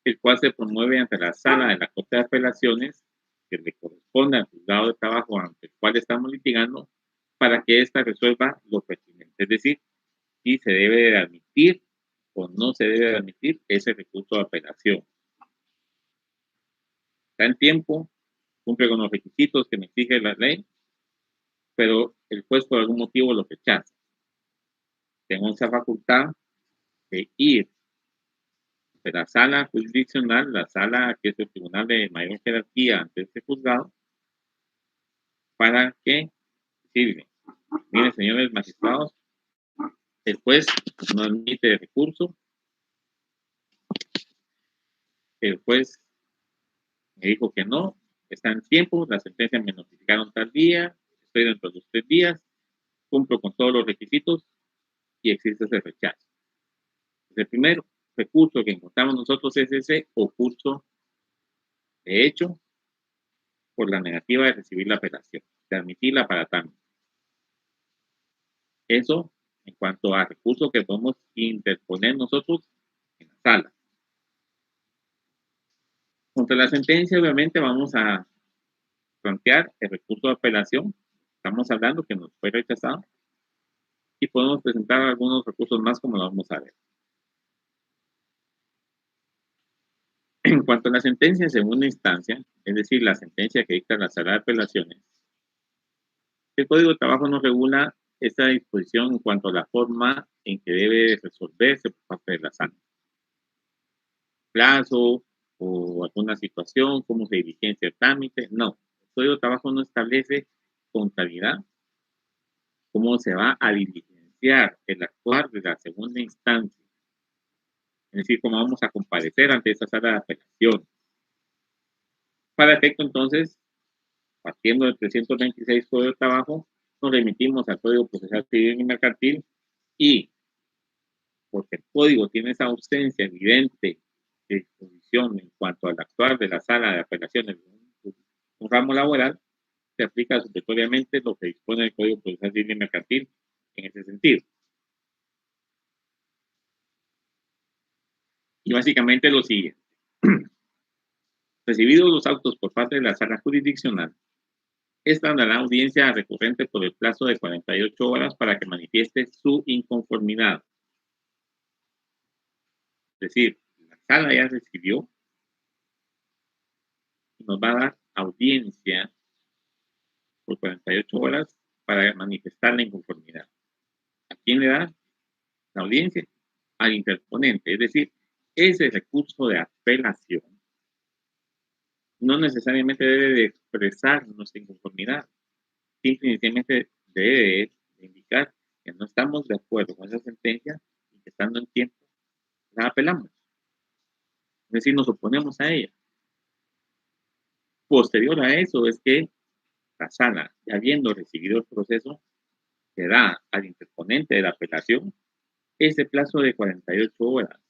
el cual se promueve ante la sala de la Corte de Apelaciones que le corresponde al juzgado de trabajo ante el cual estamos litigando para que ésta resuelva lo pertinente, es decir, si se debe de admitir o no se debe de admitir ese recurso de apelación. Está en tiempo, cumple con los requisitos que me exige la ley, pero el juez por algún motivo lo rechaza. Tengo esa facultad de ir de la sala jurisdiccional, la sala que es el tribunal de mayor jerarquía ante este juzgado, para que decirle, miren señores magistrados, el juez no admite recurso, el juez me dijo que no, está en tiempo, la sentencia me notificaron tal día, estoy dentro de los 3 días, cumplo con todos los requisitos y existe ese rechazo. El primer recurso que encontramos nosotros es ese ocurso de hecho por la negativa de recibir la apelación, de admitirla para tanto. Eso en cuanto a recursos que podemos interponer nosotros en la sala. Contra la sentencia, obviamente, vamos a plantear el recurso de apelación. Estamos hablando que nos fue rechazado y podemos presentar algunos recursos más como lo vamos a ver. En cuanto a la sentencia en segunda instancia, es decir, la sentencia que dicta la sala de apelaciones, el Código de Trabajo nos regula esta disposición en cuanto a la forma en que debe resolverse por parte de la sala. Plazo o alguna situación, cómo se diligencia el trámite, no. El Código de Trabajo no establece con claridad cómo se va a diligenciar el actuar de la segunda instancia, es decir, cómo vamos a comparecer ante esa sala de apelación. Para efecto, entonces, partiendo del 326 Código de Trabajo, nos remitimos al Código Procesal Civil y Mercantil y, porque el Código tiene esa ausencia evidente de disposición en cuanto al actuar de la sala de apelaciones de un ramo laboral, se aplica supletoriamente lo que dispone el Código Procesal Civil y Mercantil en ese sentido. Y básicamente lo siguiente. Recibidos los autos por parte de la sala jurisdiccional, esta dará audiencia recurrente por el plazo de 48 horas para que manifieste su inconformidad. Es decir, la sala ya recibió y nos va a dar audiencia por 48 horas para manifestar la inconformidad. ¿A quién le da la audiencia? Al interponente. Es decir, ese recurso de apelación no necesariamente debe de expresar nuestra inconformidad, simplemente debe de indicar que no estamos de acuerdo con esa sentencia y que estando en tiempo la apelamos, es decir, nos oponemos a ella. Posterior a eso es que la sala, ya habiendo recibido el proceso, se da al interponente de la apelación ese plazo de 48 horas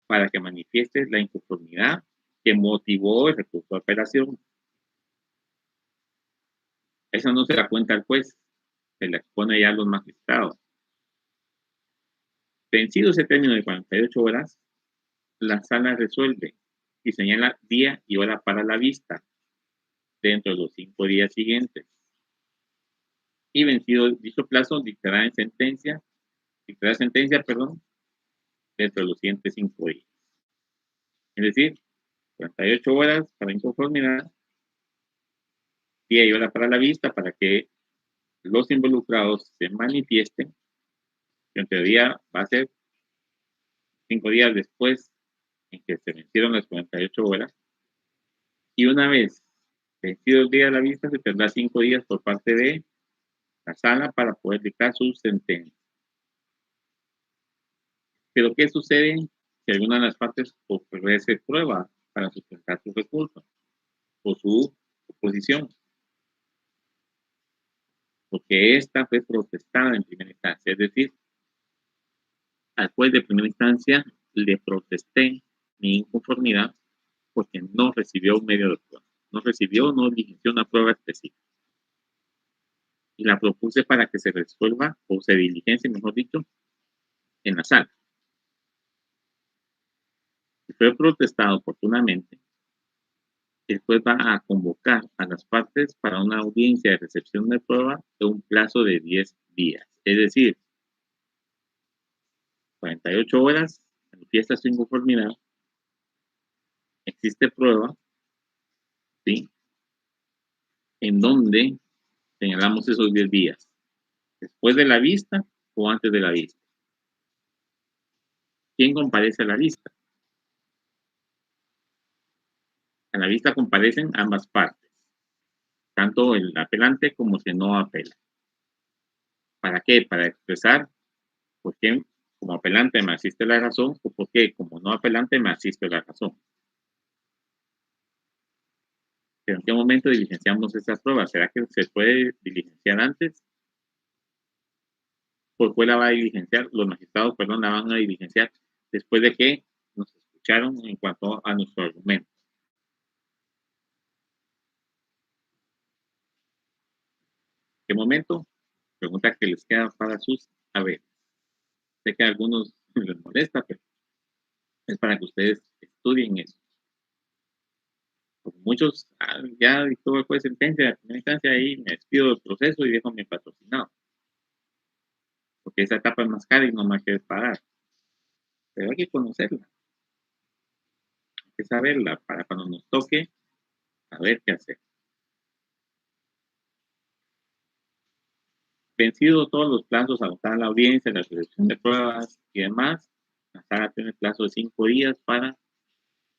para que manifieste la inconformidad que motivó el recurso de apelación. Esa no se la cuenta al juez, se la expone ya a los magistrados. Vencido ese término de 48 horas, la sala resuelve y señala día y hora para la vista dentro de los 5 días siguientes. Y vencido dicho plazo, dictará sentencia, dentro de los siguientes 5 días. Es decir, 48 horas para inconformidad, día y hora para la vista, para que los involucrados se manifiesten, que en teoría va a ser 5 días después en que se vencieron las 48 horas, y una vez vencido el día de la vista, se tendrá 5 días por parte de la sala para poder dictar su sentencia. Pero, ¿qué sucede si alguna de las partes ofrece prueba para sustentar su recurso o su oposición? Porque esta fue protestada en primera instancia, es decir, al juez de primera instancia le protesté mi inconformidad porque no recibió un medio de prueba, no diligenció una prueba específica. Y la propuse para que se resuelva o se diligencie, mejor dicho, en la sala. Si fue protestado oportunamente, el juez va a convocar a las partes para una audiencia de recepción de prueba de un plazo de 10 días. Es decir, 48 horas, manifiesta su inconformidad, existe prueba, ¿sí? En donde señalamos esos 10 días, después de la vista o antes de la vista. ¿Quién comparece a la vista? A la vista comparecen ambas partes, tanto el apelante como el no apela. ¿Para qué? Para expresar por qué como apelante me asiste la razón o por qué como no apelante me asiste la razón. ¿Pero en qué momento diligenciamos esas pruebas? ¿Será que se puede diligenciar antes? ¿Por qué la va a diligenciar? Los magistrados, perdón, la van a diligenciar después de que nos escucharon en cuanto a nuestro argumento. ¿Qué momento? Pregunta que les queda para sus saberes. Sé que a algunos les molesta, pero es para que ustedes estudien eso. Porque muchos ya dictó el juez sentencia de primera instancia y me despido del proceso y dejo mi patrocinado. Porque esa etapa es más cara y no me quieres pagar. Pero hay que conocerla, hay que saberla para cuando nos toque saber qué hacer. Vencido todos los plazos, agotada la audiencia, la selección de pruebas y demás, la sala tiene el plazo de 5 días para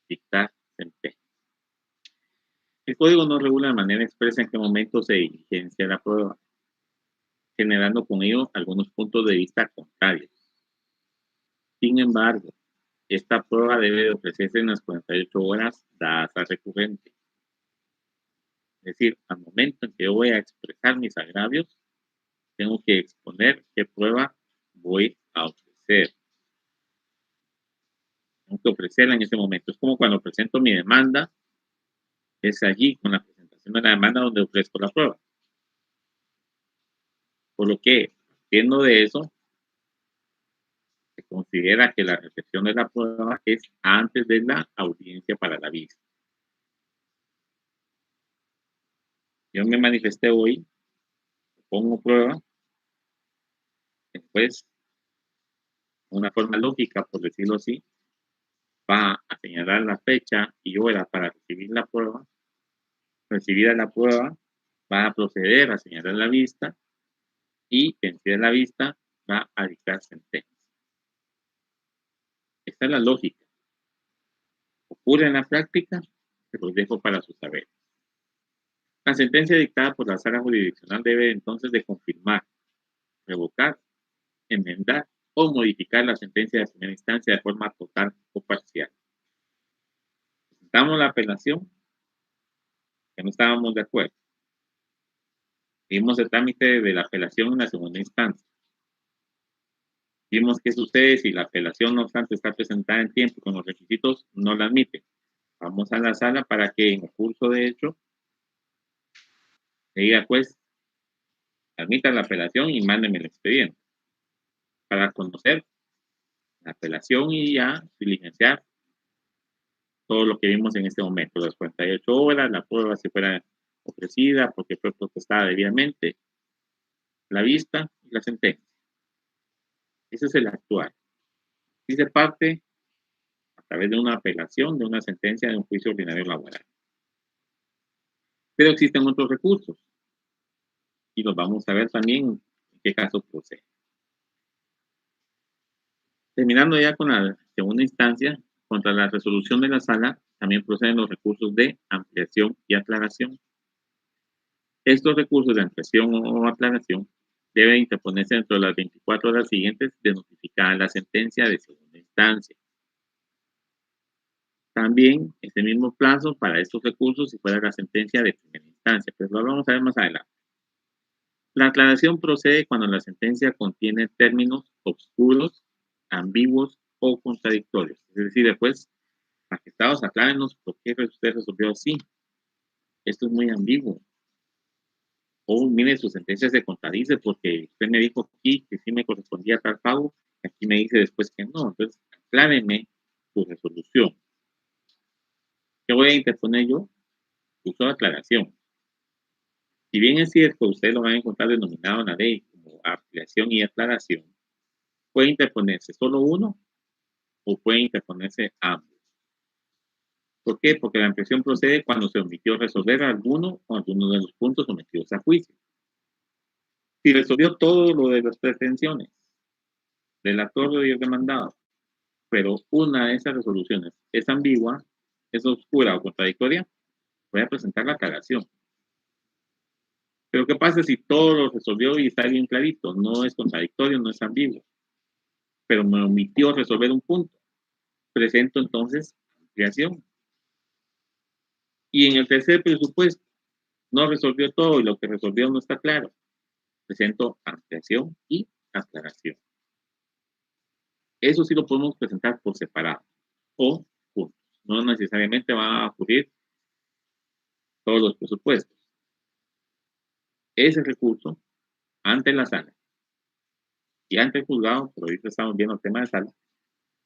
dictar sentencia. El código no regula de manera expresa en qué momento se diligencia la prueba, generando con ello algunos puntos de vista contrarios. Sin embargo, esta prueba debe de ofrecerse en las 48 horas dadas al recurrente. Es decir, al momento en que yo voy a expresar mis agravios, tengo que exponer qué prueba voy a ofrecer. Tengo que ofrecerla en ese momento. Es como cuando presento mi demanda, es allí con la presentación de la demanda donde ofrezco la prueba. Por lo que, partiendo de eso, se considera que la recepción de la prueba es antes de la audiencia para la vista. Yo me manifesté hoy, pongo prueba, después, una forma lógica, por decirlo así, va a señalar la fecha y hora para recibir la prueba. Recibida la prueba, va a proceder a señalar la vista y, vencida la vista, va a dictar sentencia. Esta es la lógica. Ocurre en la práctica, se los dejo para su saber. La sentencia dictada por la sala jurisdiccional debe entonces de confirmar, revocar, enmendar o modificar la sentencia de primera instancia de forma total o parcial. Presentamos la apelación, que no estábamos de acuerdo. Vimos el trámite de la apelación en la segunda instancia. Vimos qué sucede si la apelación, no obstante, está presentada en tiempo con los requisitos, no la admite. Vamos a la sala para que en el curso de hecho se diga, pues, admita la apelación y mándeme el expediente para conocer la apelación y ya diligenciar todo lo que vimos en este momento, las 48 horas, la prueba si fuera ofrecida, porque fue protestada debidamente, la vista y la sentencia. Ese es el actual. Y se parte a través de una apelación, de una sentencia de un juicio ordinario laboral. Pero existen otros recursos y los vamos a ver también en qué caso procede. Terminando ya con la segunda instancia, contra la resolución de la sala también proceden los recursos de ampliación y aclaración. Estos recursos de ampliación o aclaración deben interponerse dentro de las 24 horas siguientes de notificada la sentencia de segunda instancia. También ese mismo plazo para estos recursos si fuera la sentencia de primera instancia, pero lo vamos a ver más adelante. La aclaración procede cuando la sentencia contiene términos obscuros, ambiguos o contradictorios. Es decir, después, magistrados, aclárenos por qué usted resolvió así. Esto es muy ambiguo. O mire, su sentencia se contradice porque usted me dijo aquí que sí me correspondía tal pago, aquí me dice después que no. Entonces, acláreme su resolución. ¿Qué voy a interponer yo? Uso de aclaración. Si bien es cierto, ustedes lo van a encontrar denominado en la ley como ampliación y aclaración, puede interponerse solo uno o puede interponerse ambos. ¿Por qué? Porque la ampliación procede cuando se omitió resolver alguno o alguno de los puntos sometidos a juicio. Si resolvió todo lo de las pretensiones del actor y el demandado, pero una de esas resoluciones es ambigua, es oscura o contradictoria, voy a presentar la aclaración. Pero ¿qué pasa si todo lo resolvió y está bien clarito? No es contradictorio, no es ambiguo, pero me omitió resolver un punto. Presento entonces ampliación. Y en el tercer presupuesto, no resolvió todo y lo que resolvió no está claro. Presento ampliación y aclaración. Eso sí lo podemos presentar por separado o juntos. No necesariamente va a ocurrir todos los presupuestos. Ese recurso ante la sala y ante el juzgado, pero ahorita estamos viendo el tema de sala,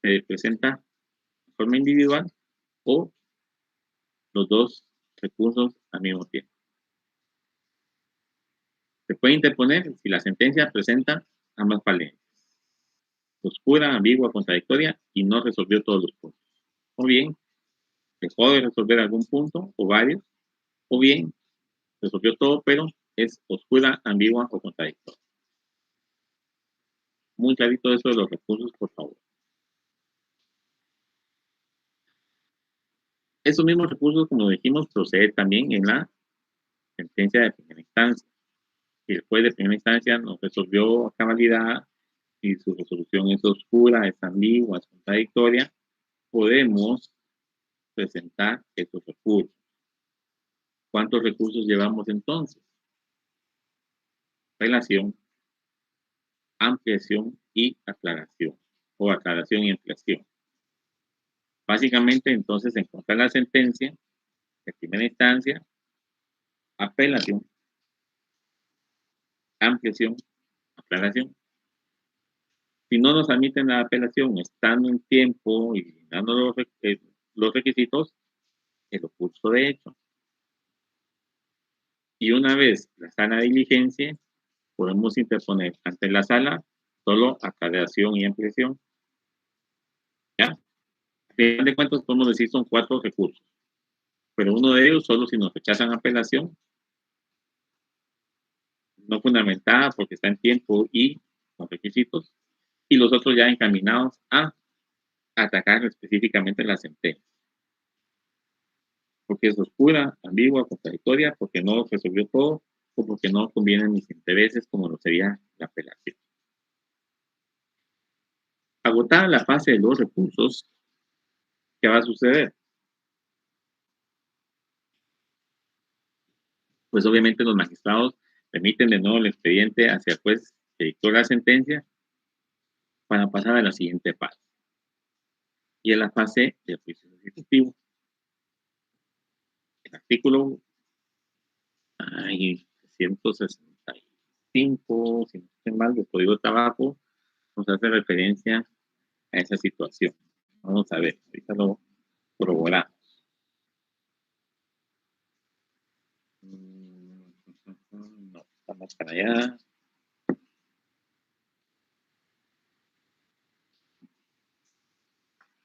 se presenta de forma individual o los dos recursos al mismo tiempo. Se puede interponer si la sentencia presenta ambas falencias: oscura, ambigua, contradictoria y no resolvió todos los puntos. O bien, dejó de resolver algún punto o varios, o bien resolvió todo, pero es oscura, ambigua o contradictoria. Muy clarito eso de los recursos, por favor. Esos mismos recursos, como dijimos, proceden también en la sentencia de primera instancia. Si después de primera instancia no resolvió a cabalidad y su resolución es oscura, es ambigua, es contradictoria, podemos presentar estos recursos. ¿Cuántos recursos llevamos entonces? Relación, ampliación y aclaración, o aclaración y ampliación. Básicamente, entonces, encontrar la sentencia de primera instancia, apelación, ampliación, aclaración. Si no nos admiten la apelación estando en tiempo y dando los requisitos, el curso de hecho. Y una vez la sala diligencia, podemos interponer ante la sala solo aclaración y ampliación. ¿Ya? A final de cuentas, podemos decir son 4 recursos, pero uno de ellos solo si nos rechazan apelación, no fundamentada porque está en tiempo y con requisitos, y los otros ya encaminados a atacar específicamente la sentencia, porque es oscura, ambigua, contradictoria, porque no resolvió todo o porque no convienen mis intereses como lo sería la apelación. Agotada la fase de los recursos, ¿qué va a suceder? Pues obviamente los magistrados remiten de nuevo el expediente hacia el juez que dictó la sentencia para pasar a la siguiente fase, y es la fase del juicio ejecutivo. El artículo 165, si no estoy mal, del Código de Trabajo, nos hace referencia a esa situación. Vamos a ver, ahorita lo corroboramos. No, estamos para allá.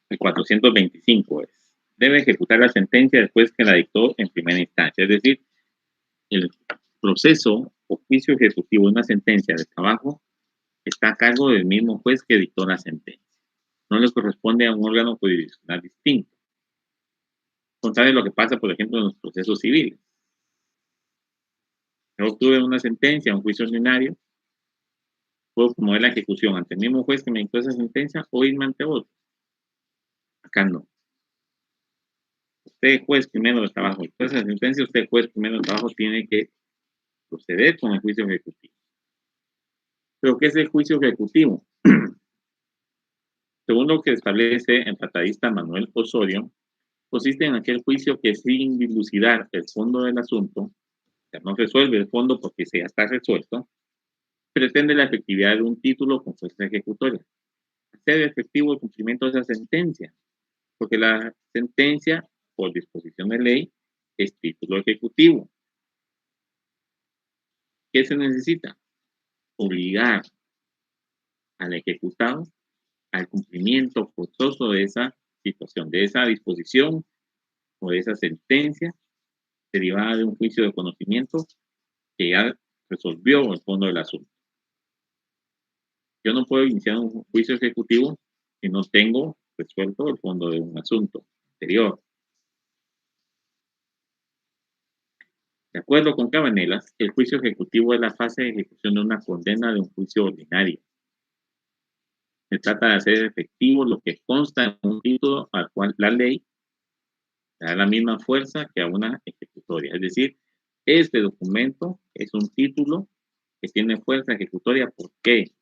El 425 es. Debe ejecutar la sentencia después que la dictó en primera instancia. Es decir, el proceso o juicio ejecutivo de una sentencia de trabajo está a cargo del mismo juez que dictó la sentencia. No le corresponde a un órgano jurisdiccional distinto. Contrario a lo que pasa, por ejemplo, en los procesos civiles. Yo obtuve una sentencia, un juicio ordinario, puedo promover la ejecución ante el mismo juez que me dictó esa sentencia o irme ante otro. Acá no. Usted, juez primero de trabajo, después de la sentencia, usted, juez primero de trabajo, tiene que proceder con el juicio ejecutivo. ¿Pero qué es el juicio ejecutivo? Según lo que establece el tratadista Manuel Osorio, consiste en aquel juicio que sin dilucidar el fondo del asunto, o sea, no resuelve el fondo porque ya está resuelto, pretende la efectividad de un título con fuerza ejecutoria. Hacer efectivo el cumplimiento de esa sentencia, porque la sentencia, por disposición de ley, es título ejecutivo. ¿Qué se necesita? Obligar al ejecutado al cumplimiento forzoso de esa situación, de esa disposición o de esa sentencia derivada de un juicio de conocimiento que ya resolvió el fondo del asunto. Yo no puedo iniciar un juicio ejecutivo si no tengo resuelto el fondo de un asunto anterior. De acuerdo con Cabanelas, el juicio ejecutivo es la fase de ejecución de una condena de un juicio ordinario. Se trata de hacer efectivo lo que consta en un título al cual la ley da la misma fuerza que a una ejecutoria. Es decir, este documento es un título que tiene fuerza ejecutoria. ¿Por qué?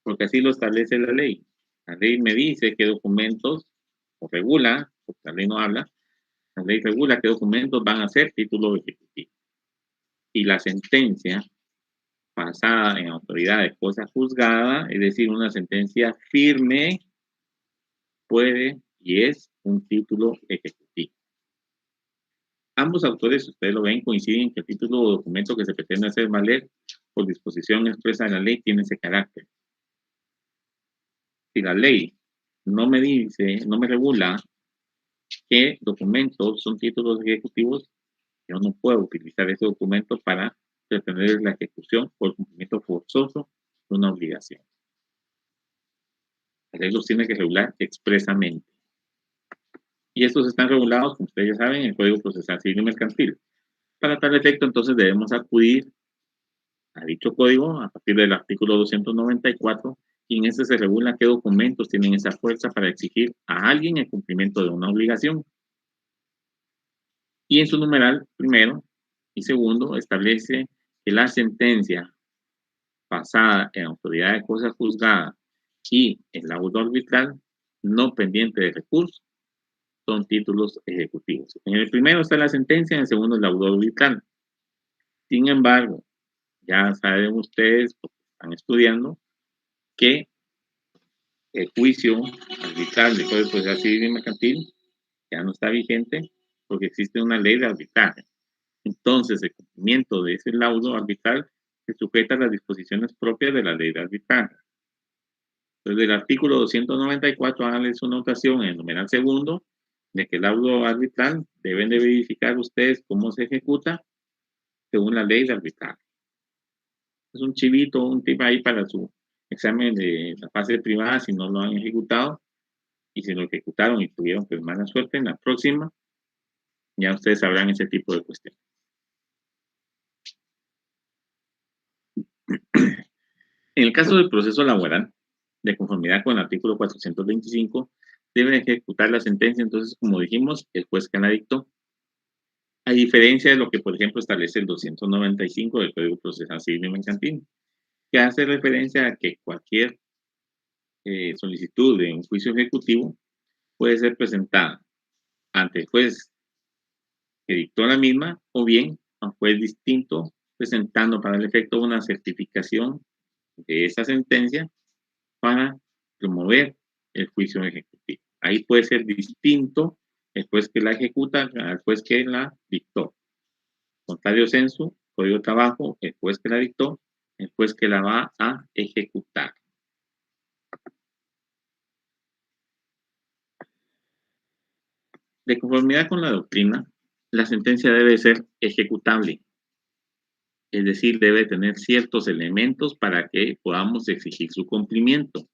Porque así lo establece la ley. La ley me dice qué documentos, o regula, porque la ley no habla, la ley regula qué documentos van a ser título ejecutivo. Y la sentencia pasada en autoridad de cosa juzgada, es decir, una sentencia firme, puede y es un título ejecutivo. Ambos autores, ustedes lo ven, coinciden en que el título o documento que se pretende hacer valer por disposición expresa de la ley tiene ese carácter. Si la ley no me dice, no me regula qué documentos son títulos ejecutivos, yo no puedo utilizar ese documento para pretender la ejecución o el cumplimiento forzoso de una obligación. La ley los tiene que regular expresamente. Y estos están regulados, como ustedes ya saben, en el Código Procesal Civil y Mercantil. Para tal efecto, entonces debemos acudir a dicho código a partir del artículo 294, y en este se regula qué documentos tienen esa fuerza para exigir a alguien el cumplimiento de una obligación. Y en su numeral primero y segundo establece que la sentencia pasada en autoridad de cosa juzgada y el laudo arbitral no pendiente de recurso son títulos ejecutivos. En el primero está la sentencia, en el segundo el laudo arbitral. Sin embargo, ya saben ustedes, porque están estudiando, que el juicio arbitral del Código Procesal Civil y Mercantil ya no está vigente porque existe una ley de arbitraje. Entonces, el cumplimiento de ese laudo arbitral se sujeta a las disposiciones propias de la ley de arbitraje. Entonces, del artículo 294, háganle su notación en el numeral segundo de que el laudo arbitral deben de verificar ustedes cómo se ejecuta según la ley de arbitraje. Es un chivito, un tip ahí para su examen de la fase privada si no lo han ejecutado. y si lo ejecutaron y tuvieron pues mala suerte, en la próxima ya ustedes sabrán ese tipo de cuestiones. En el caso del proceso laboral, de conformidad con el artículo 425, debe ejecutar la sentencia, entonces, como dijimos, el juez que la dictó. A diferencia de lo que, por ejemplo, establece el 295 del Código Procesal Civil y Mercantil, que hace referencia a que cualquier solicitud de un juicio ejecutivo puede ser presentada ante el juez que dictó la misma o bien a un juez distinto presentando para el efecto una certificación de esa sentencia para promover el juicio ejecutivo. Ahí puede ser distinto el juez que la ejecuta al juez que la dictó. Contrario censo, Código de Trabajo, el juez que la dictó, el juez que la va a ejecutar. De conformidad con la doctrina, la sentencia debe ser ejecutable, es decir, debe tener ciertos elementos para que podamos exigir su cumplimiento,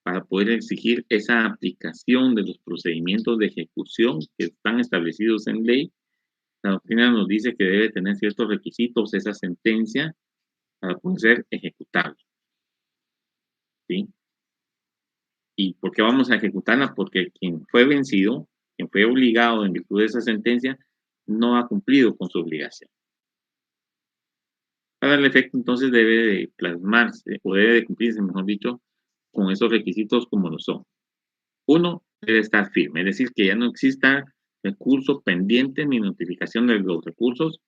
para poder exigir esa aplicación de los procedimientos de ejecución que están establecidos en ley. La doctrina nos dice que debe tener ciertos requisitos esa sentencia para poder ser ejecutable. ¿Sí? ¿Y por qué vamos a ejecutarla? Porque quien fue vencido, quien fue obligado en virtud de esa sentencia, no ha cumplido con su obligación. Para el efecto, entonces, debe de plasmarse, o debe de cumplirse, mejor dicho, con esos requisitos como lo son. Uno, debe estar firme, es decir, que ya no exista recurso pendiente ni notificación de los recursos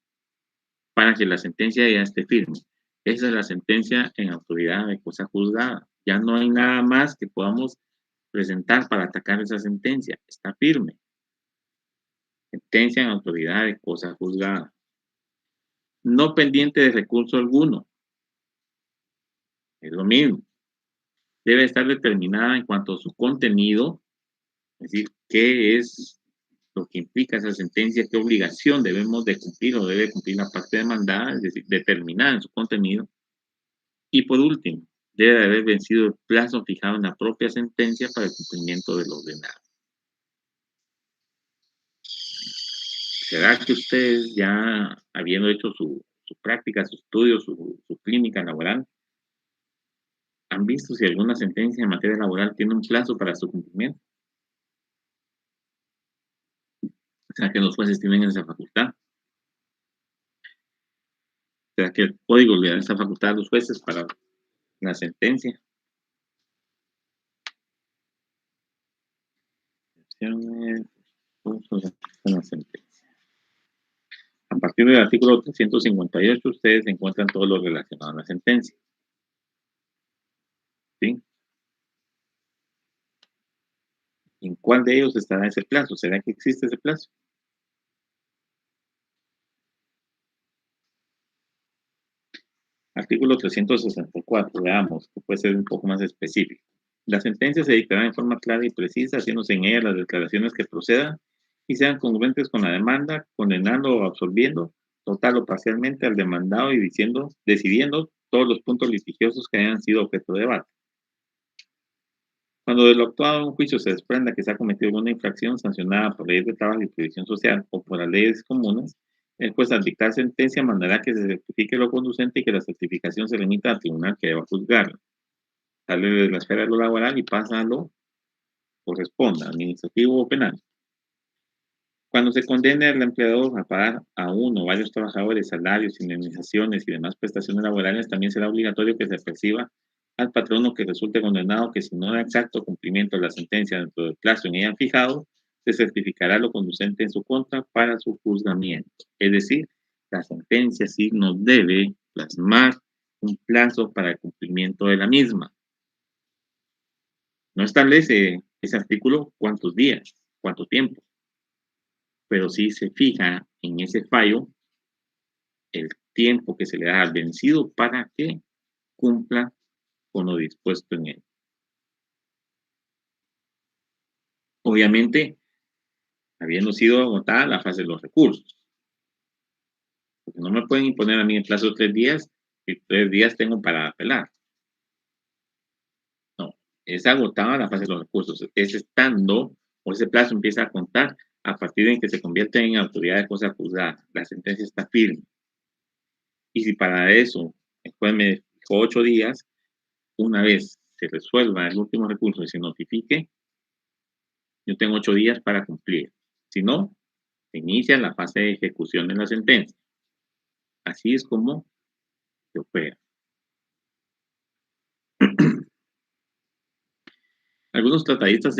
para que la sentencia ya esté firme. Esa es la sentencia en autoridad de cosa juzgada. Ya no hay nada más que podamos presentar para atacar esa sentencia. Está firme. Sentencia en autoridad de cosa juzgada. No pendiente de recurso alguno. Es lo mismo. Debe estar determinada en cuanto a su contenido, es decir, qué es lo que implica esa sentencia, qué obligación debemos de cumplir o debe cumplir la parte demandada, es decir, determinada en su contenido. Y por último, debe haber vencido el plazo fijado en la propia sentencia para el cumplimiento de lo ordenado. ¿Será que ustedes ya, habiendo hecho su práctica, su estudio, su clínica laboral, han visto si alguna sentencia en materia laboral tiene un plazo para su cumplimiento? O sea, que los jueces tienen esa facultad. O sea, que el código le da esa facultad a los jueces para la sentencia. Una sentencia. A partir del artículo 358, ustedes encuentran todo lo relacionado a la sentencia. ¿Sí? ¿En cuál de ellos estará ese plazo? ¿Será que existe ese plazo? Artículo 364, veamos, que puede ser un poco más específico. La sentencia se dictará en forma clara y precisa, haciéndose en ella las declaraciones que procedan y sean congruentes con la demanda, condenando o absolviendo total o parcialmente al demandado y decidiendo todos los puntos litigiosos que hayan sido objeto de debate. Cuando de lo actuado en un juicio se desprenda que se ha cometido alguna infracción sancionada por leyes de trabajo y previsión social o por las leyes comunes, el juez al dictar sentencia mandará que se certifique lo conducente y que la certificación se remita al tribunal que deba juzgarla. Sale de la esfera de lo laboral y pasa a lo corresponda, administrativo o penal. Cuando se condene al empleador a pagar a uno o varios trabajadores salarios, indemnizaciones y demás prestaciones laborales, también será obligatorio que se perciba al patrono que resulte condenado que si no da exacto cumplimiento de la sentencia dentro del plazo en ella fijado, se certificará lo conducente en su contra para su juzgamiento. Es decir, la sentencia sí nos debe plasmar un plazo para el cumplimiento de la misma. No establece ese artículo cuántos días, cuánto tiempo, pero sí se fija en ese fallo el tiempo que se le da al vencido para que cumpla con lo dispuesto en él. Obviamente, habiendo sido agotada la fase de los recursos. Porque no me pueden imponer a mí en plazo de 3 días y 3 días tengo para apelar. No, Es agotada la fase de los recursos. Es estando o ese plazo empieza a contar a partir de que se convierte en autoridad de cosa juzgada. La sentencia está firme. Y si para eso el juez me dejó 8 días, una vez se resuelva el último recurso y se notifique, yo tengo 8 días para cumplir. Si no, se inicia la fase de ejecución de la sentencia. Así es como se opera. Algunos tratadistas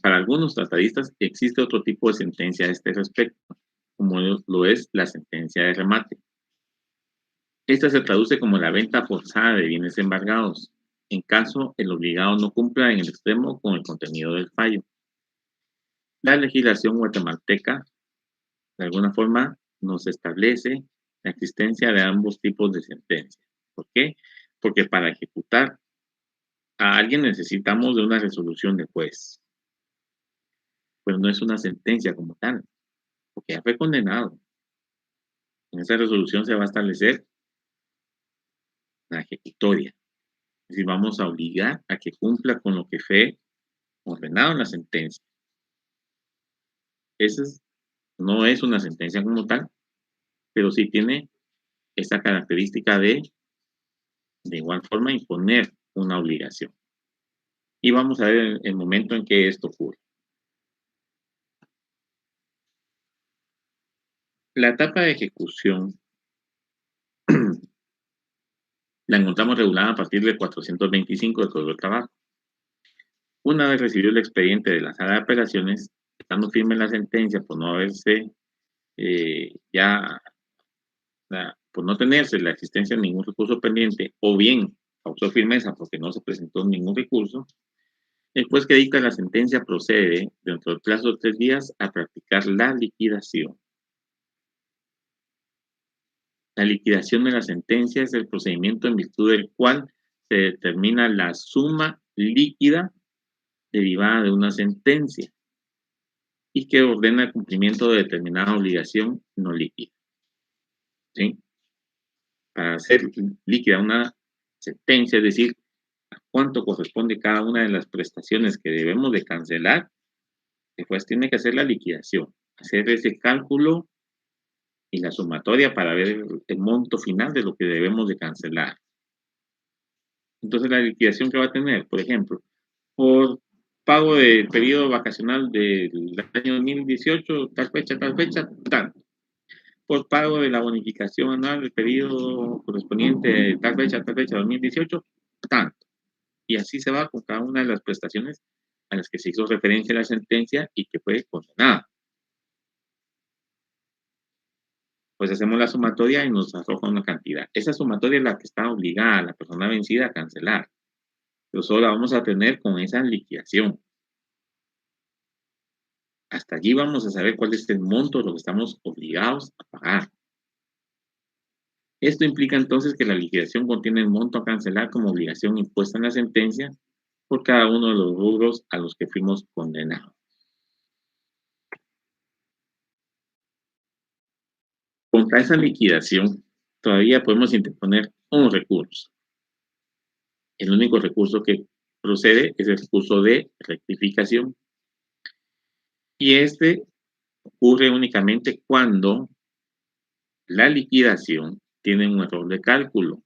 para algunos tratadistas existe otro tipo de sentencia a este respecto, como lo es la sentencia de remate. Esta se traduce como la venta forzada de bienes embargados, en caso el obligado no cumpla en el extremo con el contenido del fallo. La legislación guatemalteca, de alguna forma, nos establece la existencia de ambos tipos de sentencia. ¿Por qué? Porque para ejecutar a alguien necesitamos de una resolución de juez, pero no es una sentencia como tal, porque ya fue condenado. En esa resolución se va a establecer la ejecutoria, es decir, vamos a obligar a que cumpla con lo que fue ordenado en la sentencia. Esa no es una sentencia como tal, pero sí tiene esa característica de igual forma, imponer una obligación. Y vamos a ver el momento en que esto ocurre. La etapa de ejecución la encontramos regulada a partir del 425 del Código del Trabajo. Una vez recibido el expediente de la sala de apelaciones, estando firme la sentencia por no haberse por no tenerse la existencia de ningún recurso pendiente, o bien causó firmeza porque no se presentó ningún recurso, el juez que dicta la sentencia procede, dentro del plazo de 3 días, a practicar la liquidación. La liquidación de la sentencia es el procedimiento en virtud del cual se determina la suma líquida derivada de una sentencia y que ordena el cumplimiento de determinada obligación no líquida. ¿Sí? Para hacer líquida una sentencia, es decir, a cuánto corresponde cada una de las prestaciones que debemos de cancelar, el juez tiene que hacer la liquidación, hacer ese cálculo y la sumatoria para ver el monto final de lo que debemos de cancelar. Entonces, la liquidación que va a tener, por ejemplo, por pago del periodo vacacional del año 2018, tal fecha, tanto. Por pago de la bonificación anual del periodo correspondiente tal fecha, 2018, tanto. Y así se va con cada una de las prestaciones a las que se hizo referencia en la sentencia y que fue condenada. Pues hacemos la sumatoria y nos arroja una cantidad. Esa sumatoria es la que está obligada a la persona vencida a cancelar, pero solo la vamos a tener con esa liquidación. Hasta allí vamos a saber cuál es el monto de lo que estamos obligados a pagar. Esto implica entonces que la liquidación contiene el monto a cancelar como obligación impuesta en la sentencia por cada uno de los rubros a los que fuimos condenados. Contra esa liquidación, todavía podemos interponer un recurso. El único recurso que procede es el recurso de rectificación. Y este ocurre únicamente cuando la liquidación tiene un error de cálculo.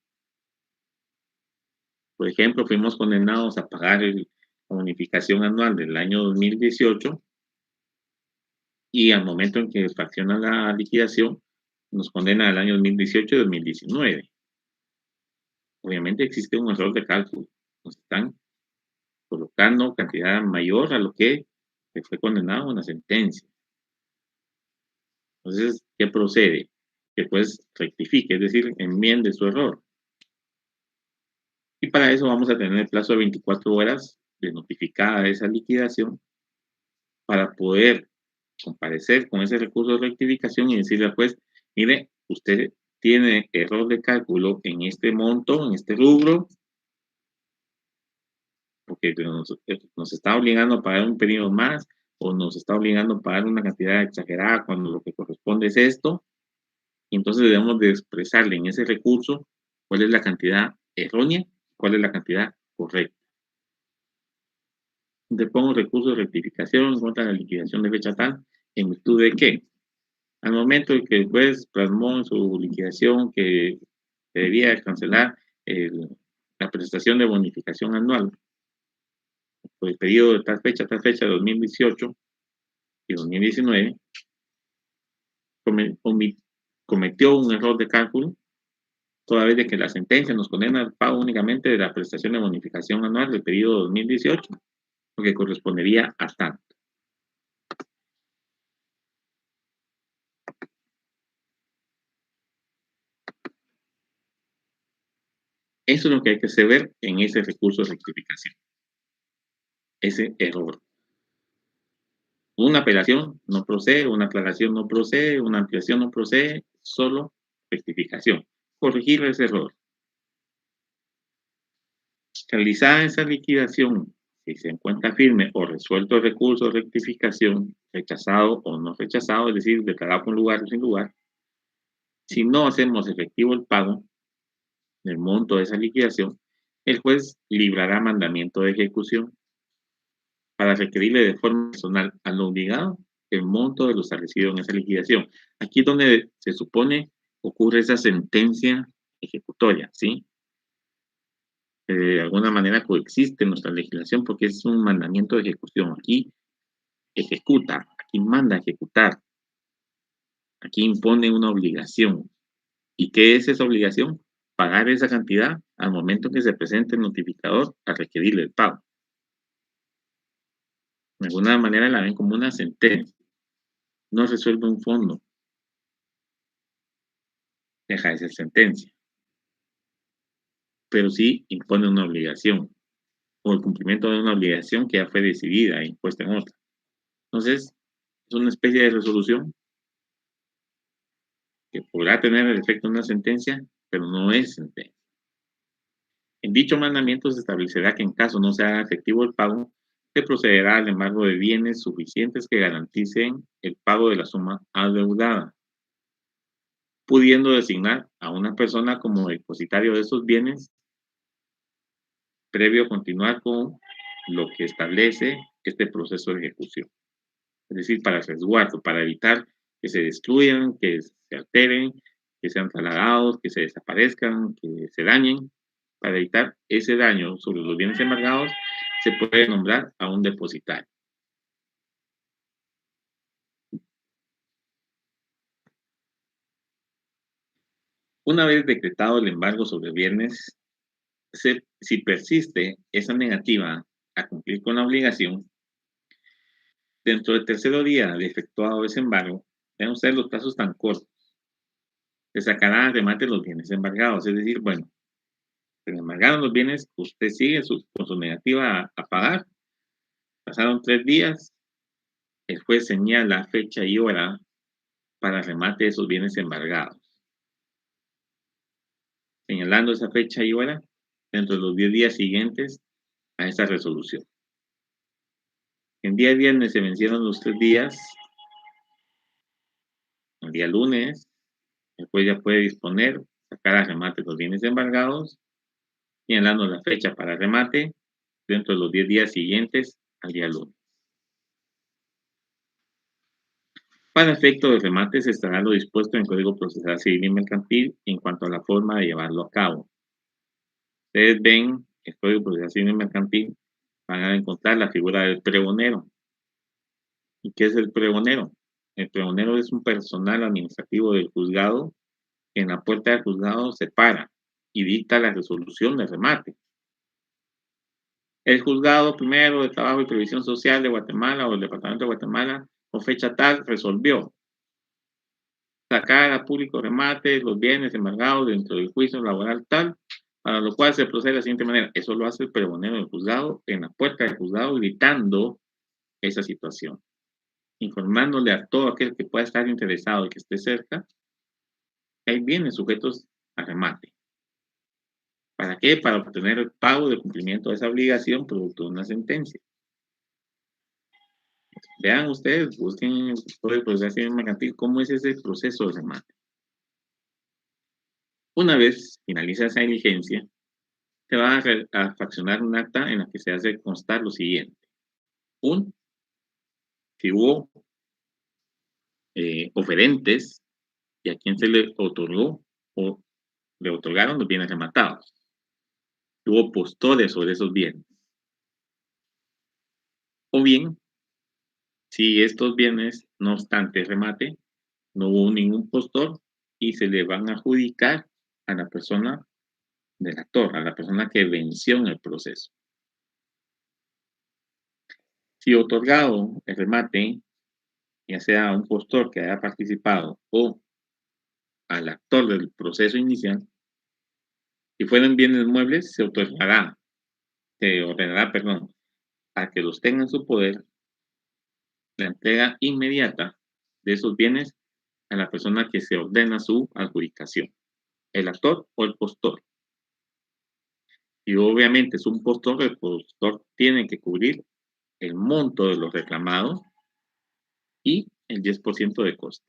Por ejemplo, fuimos condenados a pagar la bonificación anual del año 2018 y al momento en que fracciona la liquidación nos condena al año 2018 y 2019. Obviamente existe un error de cálculo. Nos están colocando cantidad mayor a lo que se fue condenado en la sentencia. Entonces, ¿qué procede? Que pues rectifique, es decir, enmiende su error. Y para eso vamos a tener el plazo de 24 horas de notificada esa liquidación para poder comparecer con ese recurso de rectificación y decirle al juez, mire, usted tiene error de cálculo en este monto, en este rubro, porque nos está obligando a pagar un periodo más o nos está obligando a pagar una cantidad exagerada cuando lo que corresponde es esto. Y entonces debemos de expresarle en ese recurso cuál es la cantidad errónea, cuál es la cantidad correcta. Depongo recurso de rectificación contra la liquidación de fecha tal, ¿en virtud de qué? Al momento en que el juez plasmó en su liquidación que se debía cancelar la prestación de bonificación anual por el periodo de tal fecha, 2018 y 2019, cometió un error de cálculo, toda vez de que la sentencia nos condena al pago únicamente de la prestación de bonificación anual del periodo 2018, lo que correspondería a tanto. Eso es lo que hay que saber en ese recurso de rectificación, ese error. Una apelación no procede, una aclaración no procede, una ampliación no procede, solo rectificación. Corregir ese error. Realizada esa liquidación, si se encuentra firme o resuelto el recurso de rectificación, rechazado o no rechazado, es decir, declarado con lugar o sin lugar, si no hacemos efectivo el pago del monto de esa liquidación, el juez librará mandamiento de ejecución para requerirle de forma personal al obligado el monto de lo establecido en esa liquidación. Aquí es donde se supone ocurre esa sentencia ejecutoria, ¿sí? De alguna manera coexiste en nuestra legislación porque es un mandamiento de ejecución. Aquí ejecuta, aquí manda a ejecutar, aquí impone una obligación. ¿Y qué es esa obligación? Pagar esa cantidad al momento que se presente el notificador a requerirle el pago. De alguna manera la ven como una sentencia. No resuelve un fondo, deja de ser sentencia, pero sí impone una obligación o el cumplimiento de una obligación que ya fue decidida e impuesta en otra. Entonces, es una especie de resolución que podrá tener el efecto de una sentencia, pero no es sentencia. En dicho mandamiento se establecerá que en caso no sea efectivo el pago, se procederá al embargo de bienes suficientes que garanticen el pago de la suma adeudada, pudiendo designar a una persona como depositario de esos bienes previo a continuar con lo que establece este proceso de ejecución. Es decir, para resguardo, para evitar que se destruyan, que se alteren, que sean trasladados, que se desaparezcan, que se dañen. Para evitar ese daño sobre los bienes embargados, se puede nombrar a un depositario. Una vez decretado el embargo sobre bienes, si persiste esa negativa a cumplir con la obligación, dentro del tercer día de efectuado ese embargo, vean ustedes los plazos tan cortos, se sacará a remate los bienes embargados. Es decir, bueno, se le embargaron los bienes, usted sigue con su negativa a pagar, pasaron 3 días, el juez señala fecha y hora para remate de esos bienes embargados. Señalando esa fecha y hora dentro de los 10 días siguientes a esa resolución. El día viernes se vencieron los 3 días, el día lunes, el juez ya puede disponer, sacar a remate los bienes embargados, señalando la fecha para remate dentro de los 10 días siguientes al día lunes. Para efecto de remate se estará lo dispuesto en el Código Procesal Civil y Mercantil en cuanto a la forma de llevarlo a cabo. Ustedes ven el Código Procesal Civil y Mercantil, van a encontrar la figura del pregonero. ¿Y qué es el pregonero? El pregonero es un personal administrativo del juzgado que en la puerta del juzgado se para y dicta la resolución de remate. El juzgado primero de Trabajo y Previsión Social de Guatemala o el Departamento de Guatemala con fecha tal resolvió sacar a público remate los bienes embargados dentro del juicio laboral tal, para lo cual se procede de la siguiente manera. Eso lo hace el pregonero del juzgado en la puerta del juzgado gritando esa situación, informándole a todo aquel que pueda estar interesado y que esté cerca, que hay bienes sujetos a remate. ¿Para qué? Para obtener el pago de cumplimiento de esa obligación producto de una sentencia. Vean ustedes, busquen en el Código Procesal Civil Mercantil cómo es ese proceso de remate. Una vez finaliza esa diligencia, se va a fraccionar un acta en la que se hace constar lo siguiente. si hubo oferentes y a quién se le otorgó o le otorgaron los bienes rematados. Hubo postores sobre esos bienes. O bien, si estos bienes, no obstante remate, no hubo ningún postor y se le van a adjudicar a la persona del actor, a la persona que venció en el proceso. Si otorgado el remate, ya sea a un postor que haya participado o al actor del proceso inicial, si fueran bienes muebles, se ordenará, perdón, a que los tenga en su poder la entrega inmediata de esos bienes a la persona que se ordena su adjudicación, el actor o el postor. Y obviamente es un postor, el postor tiene que cubrir el monto de los reclamados y el 10% de costos.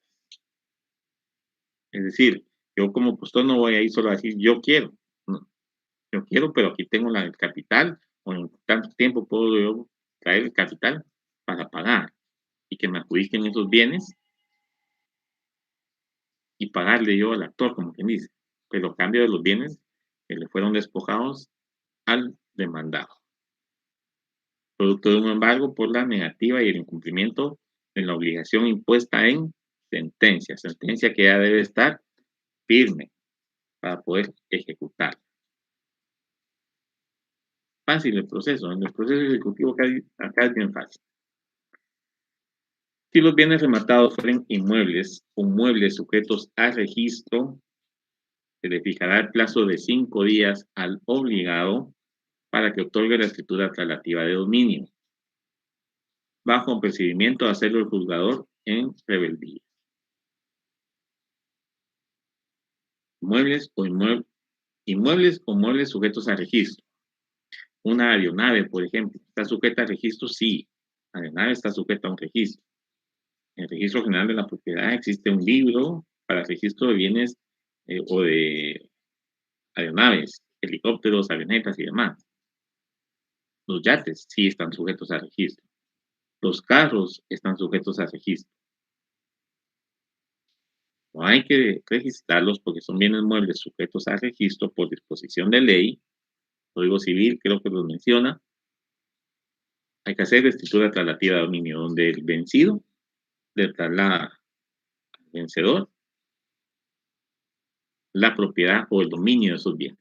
Es decir, yo como postor no voy a ir solo a decir yo quiero, no, yo quiero, pero aquí tengo el capital, o en tanto tiempo puedo yo traer el capital para pagar y que me adjudiquen esos bienes y pagarle yo al actor, como quien dice, pero a cambio de los bienes que le fueron despojados al demandado, producto de un embargo por la negativa y el incumplimiento de la obligación impuesta en sentencia que ya debe estar firme para poder ejecutar. Fácil el proceso, en el proceso ejecutivo acá es bien fácil. Si los bienes rematados fueren inmuebles o muebles sujetos a registro, se le fijará el plazo de 5 días al obligado para que otorgue la escritura traslativa de dominio, bajo un procedimiento de hacerlo el juzgador en rebeldía. Inmuebles o muebles sujetos a registro. Una aeronave, por ejemplo, ¿está sujeta a registro? Sí, la aeronave está sujeta a un registro. En el registro general de la propiedad existe un libro para el registro de bienes o de aeronaves, helicópteros, avionetas y demás. Los yates sí están sujetos a registro. Los carros están sujetos a registro. No hay que registrarlos porque son bienes muebles sujetos a registro por disposición de ley. Código Civil creo que los menciona. Hay que hacer escritura traslativa de dominio, donde el vencido le traslada al vencedor la propiedad o el dominio de esos bienes.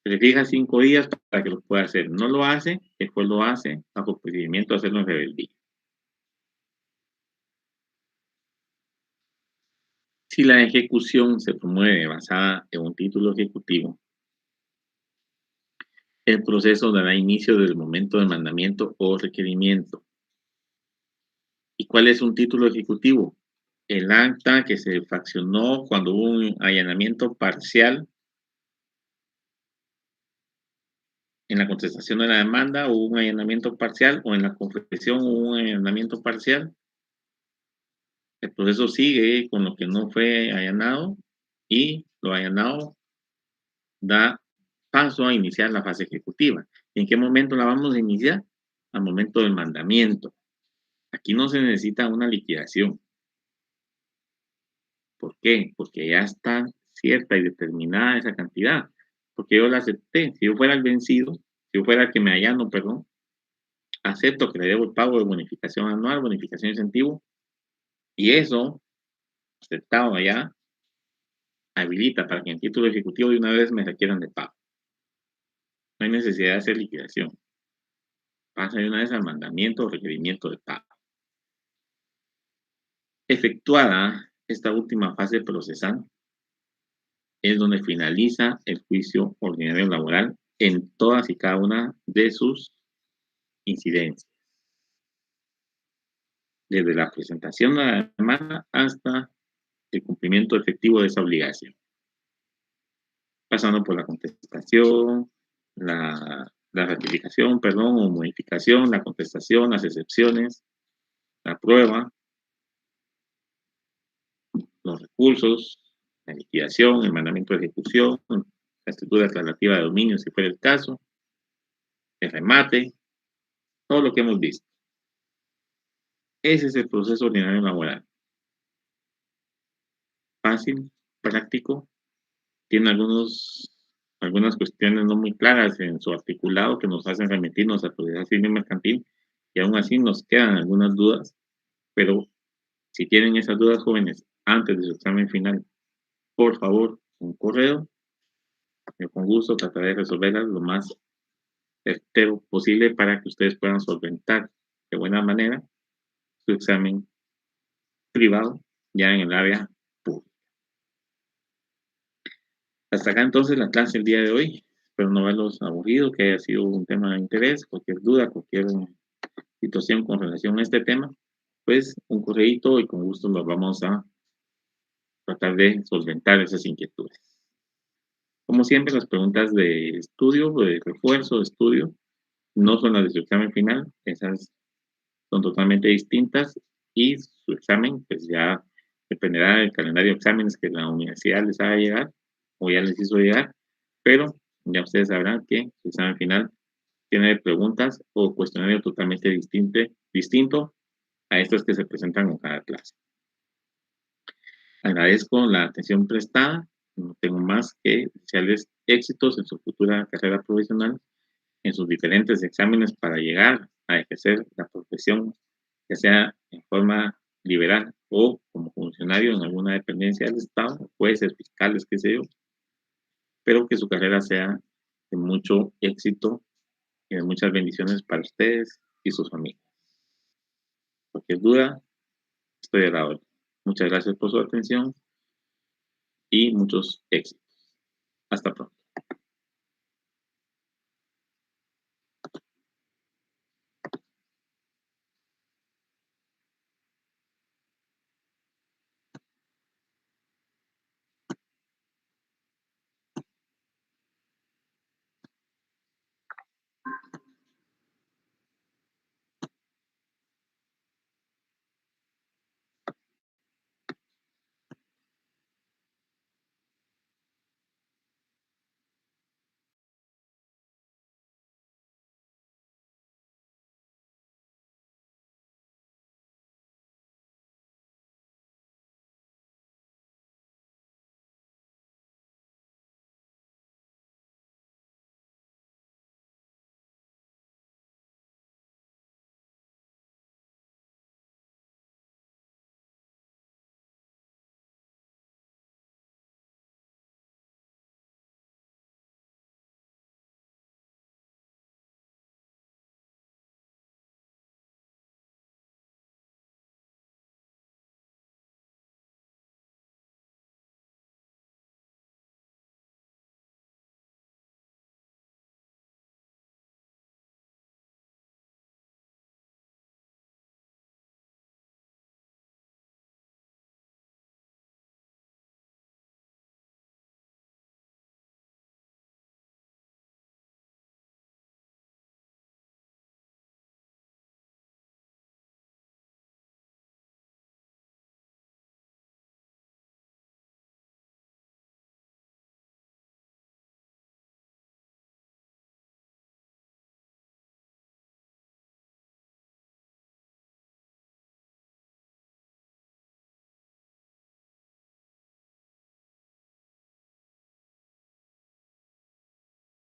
Se le fija 5 días para que lo pueda hacer. No lo hace, después lo hace bajo procedimiento de hacerlo en rebeldía. Si la ejecución se promueve basada en un título ejecutivo, el proceso dará inicio desde el momento de mandamiento o requerimiento. ¿Y cuál es un título ejecutivo? El acta que se fraccionó cuando hubo un allanamiento parcial en la contestación de la demanda, hubo un allanamiento parcial, o en la confesión hubo un allanamiento parcial. El proceso sigue con lo que no fue allanado y lo allanado da paso a iniciar la fase ejecutiva. ¿Y en qué momento la vamos a iniciar? Al momento del mandamiento. Aquí no se necesita una liquidación. ¿Por qué? Porque ya está cierta y determinada esa cantidad. Porque yo la acepté. Si yo fuera el vencido, si yo fuera el que me allano, perdón, acepto que le debo el pago de bonificación anual, bonificación incentivo, y eso, aceptado ya, habilita para que en título ejecutivo de una vez me requieran de pago. No hay necesidad de hacer liquidación. Pasa de una vez al mandamiento o requerimiento de pago. Efectuada esta última fase procesal, es donde finaliza el juicio ordinario laboral en todas y cada una de sus incidencias, desde la presentación de la demanda hasta el cumplimiento efectivo de esa obligación, pasando por la contestación, la ratificación, perdón, o modificación, la contestación, las excepciones, la prueba, los recursos, la liquidación, el mandamiento de ejecución, la escritura declarativa de dominio, si fuera el caso, el remate, todo lo que hemos visto. Ese es el proceso ordinario laboral. Fácil, práctico, tiene algunas cuestiones no muy claras en su articulado que nos hacen remitirnos a autoridad civil mercantil y aún así nos quedan algunas dudas, pero si tienen esas dudas, jóvenes, antes de su examen final, por favor, un correo, yo con gusto trataré de resolverlas lo más certero posible para que ustedes puedan solventar de buena manera su examen privado ya en el área pública. Hasta acá entonces la clase el día de hoy. Espero no haberlos aburrido, que haya sido un tema de interés, cualquier duda, cualquier situación con relación a este tema, pues un correíto y con gusto los vamos a tratar de solventar esas inquietudes. Como siempre, las preguntas de estudio, de refuerzo de estudio, no son las de su examen final, esas son totalmente distintas y su examen, pues ya dependerá del calendario de exámenes que la universidad les haga llegar o ya les hizo llegar, pero ya ustedes sabrán que su examen final tiene preguntas o cuestionario totalmente distinto a estos que se presentan en cada clase. Agradezco la atención prestada, no tengo más que desearles éxitos en su futura carrera profesional, en sus diferentes exámenes para llegar a ejercer la profesión, ya sea en forma liberal o como funcionario en alguna dependencia del Estado, puede ser fiscales, qué sé yo, pero que su carrera sea de mucho éxito y de muchas bendiciones para ustedes y sus familias. Cualquier duda, estoy a la orden. Muchas gracias por su atención y muchos éxitos. Hasta pronto.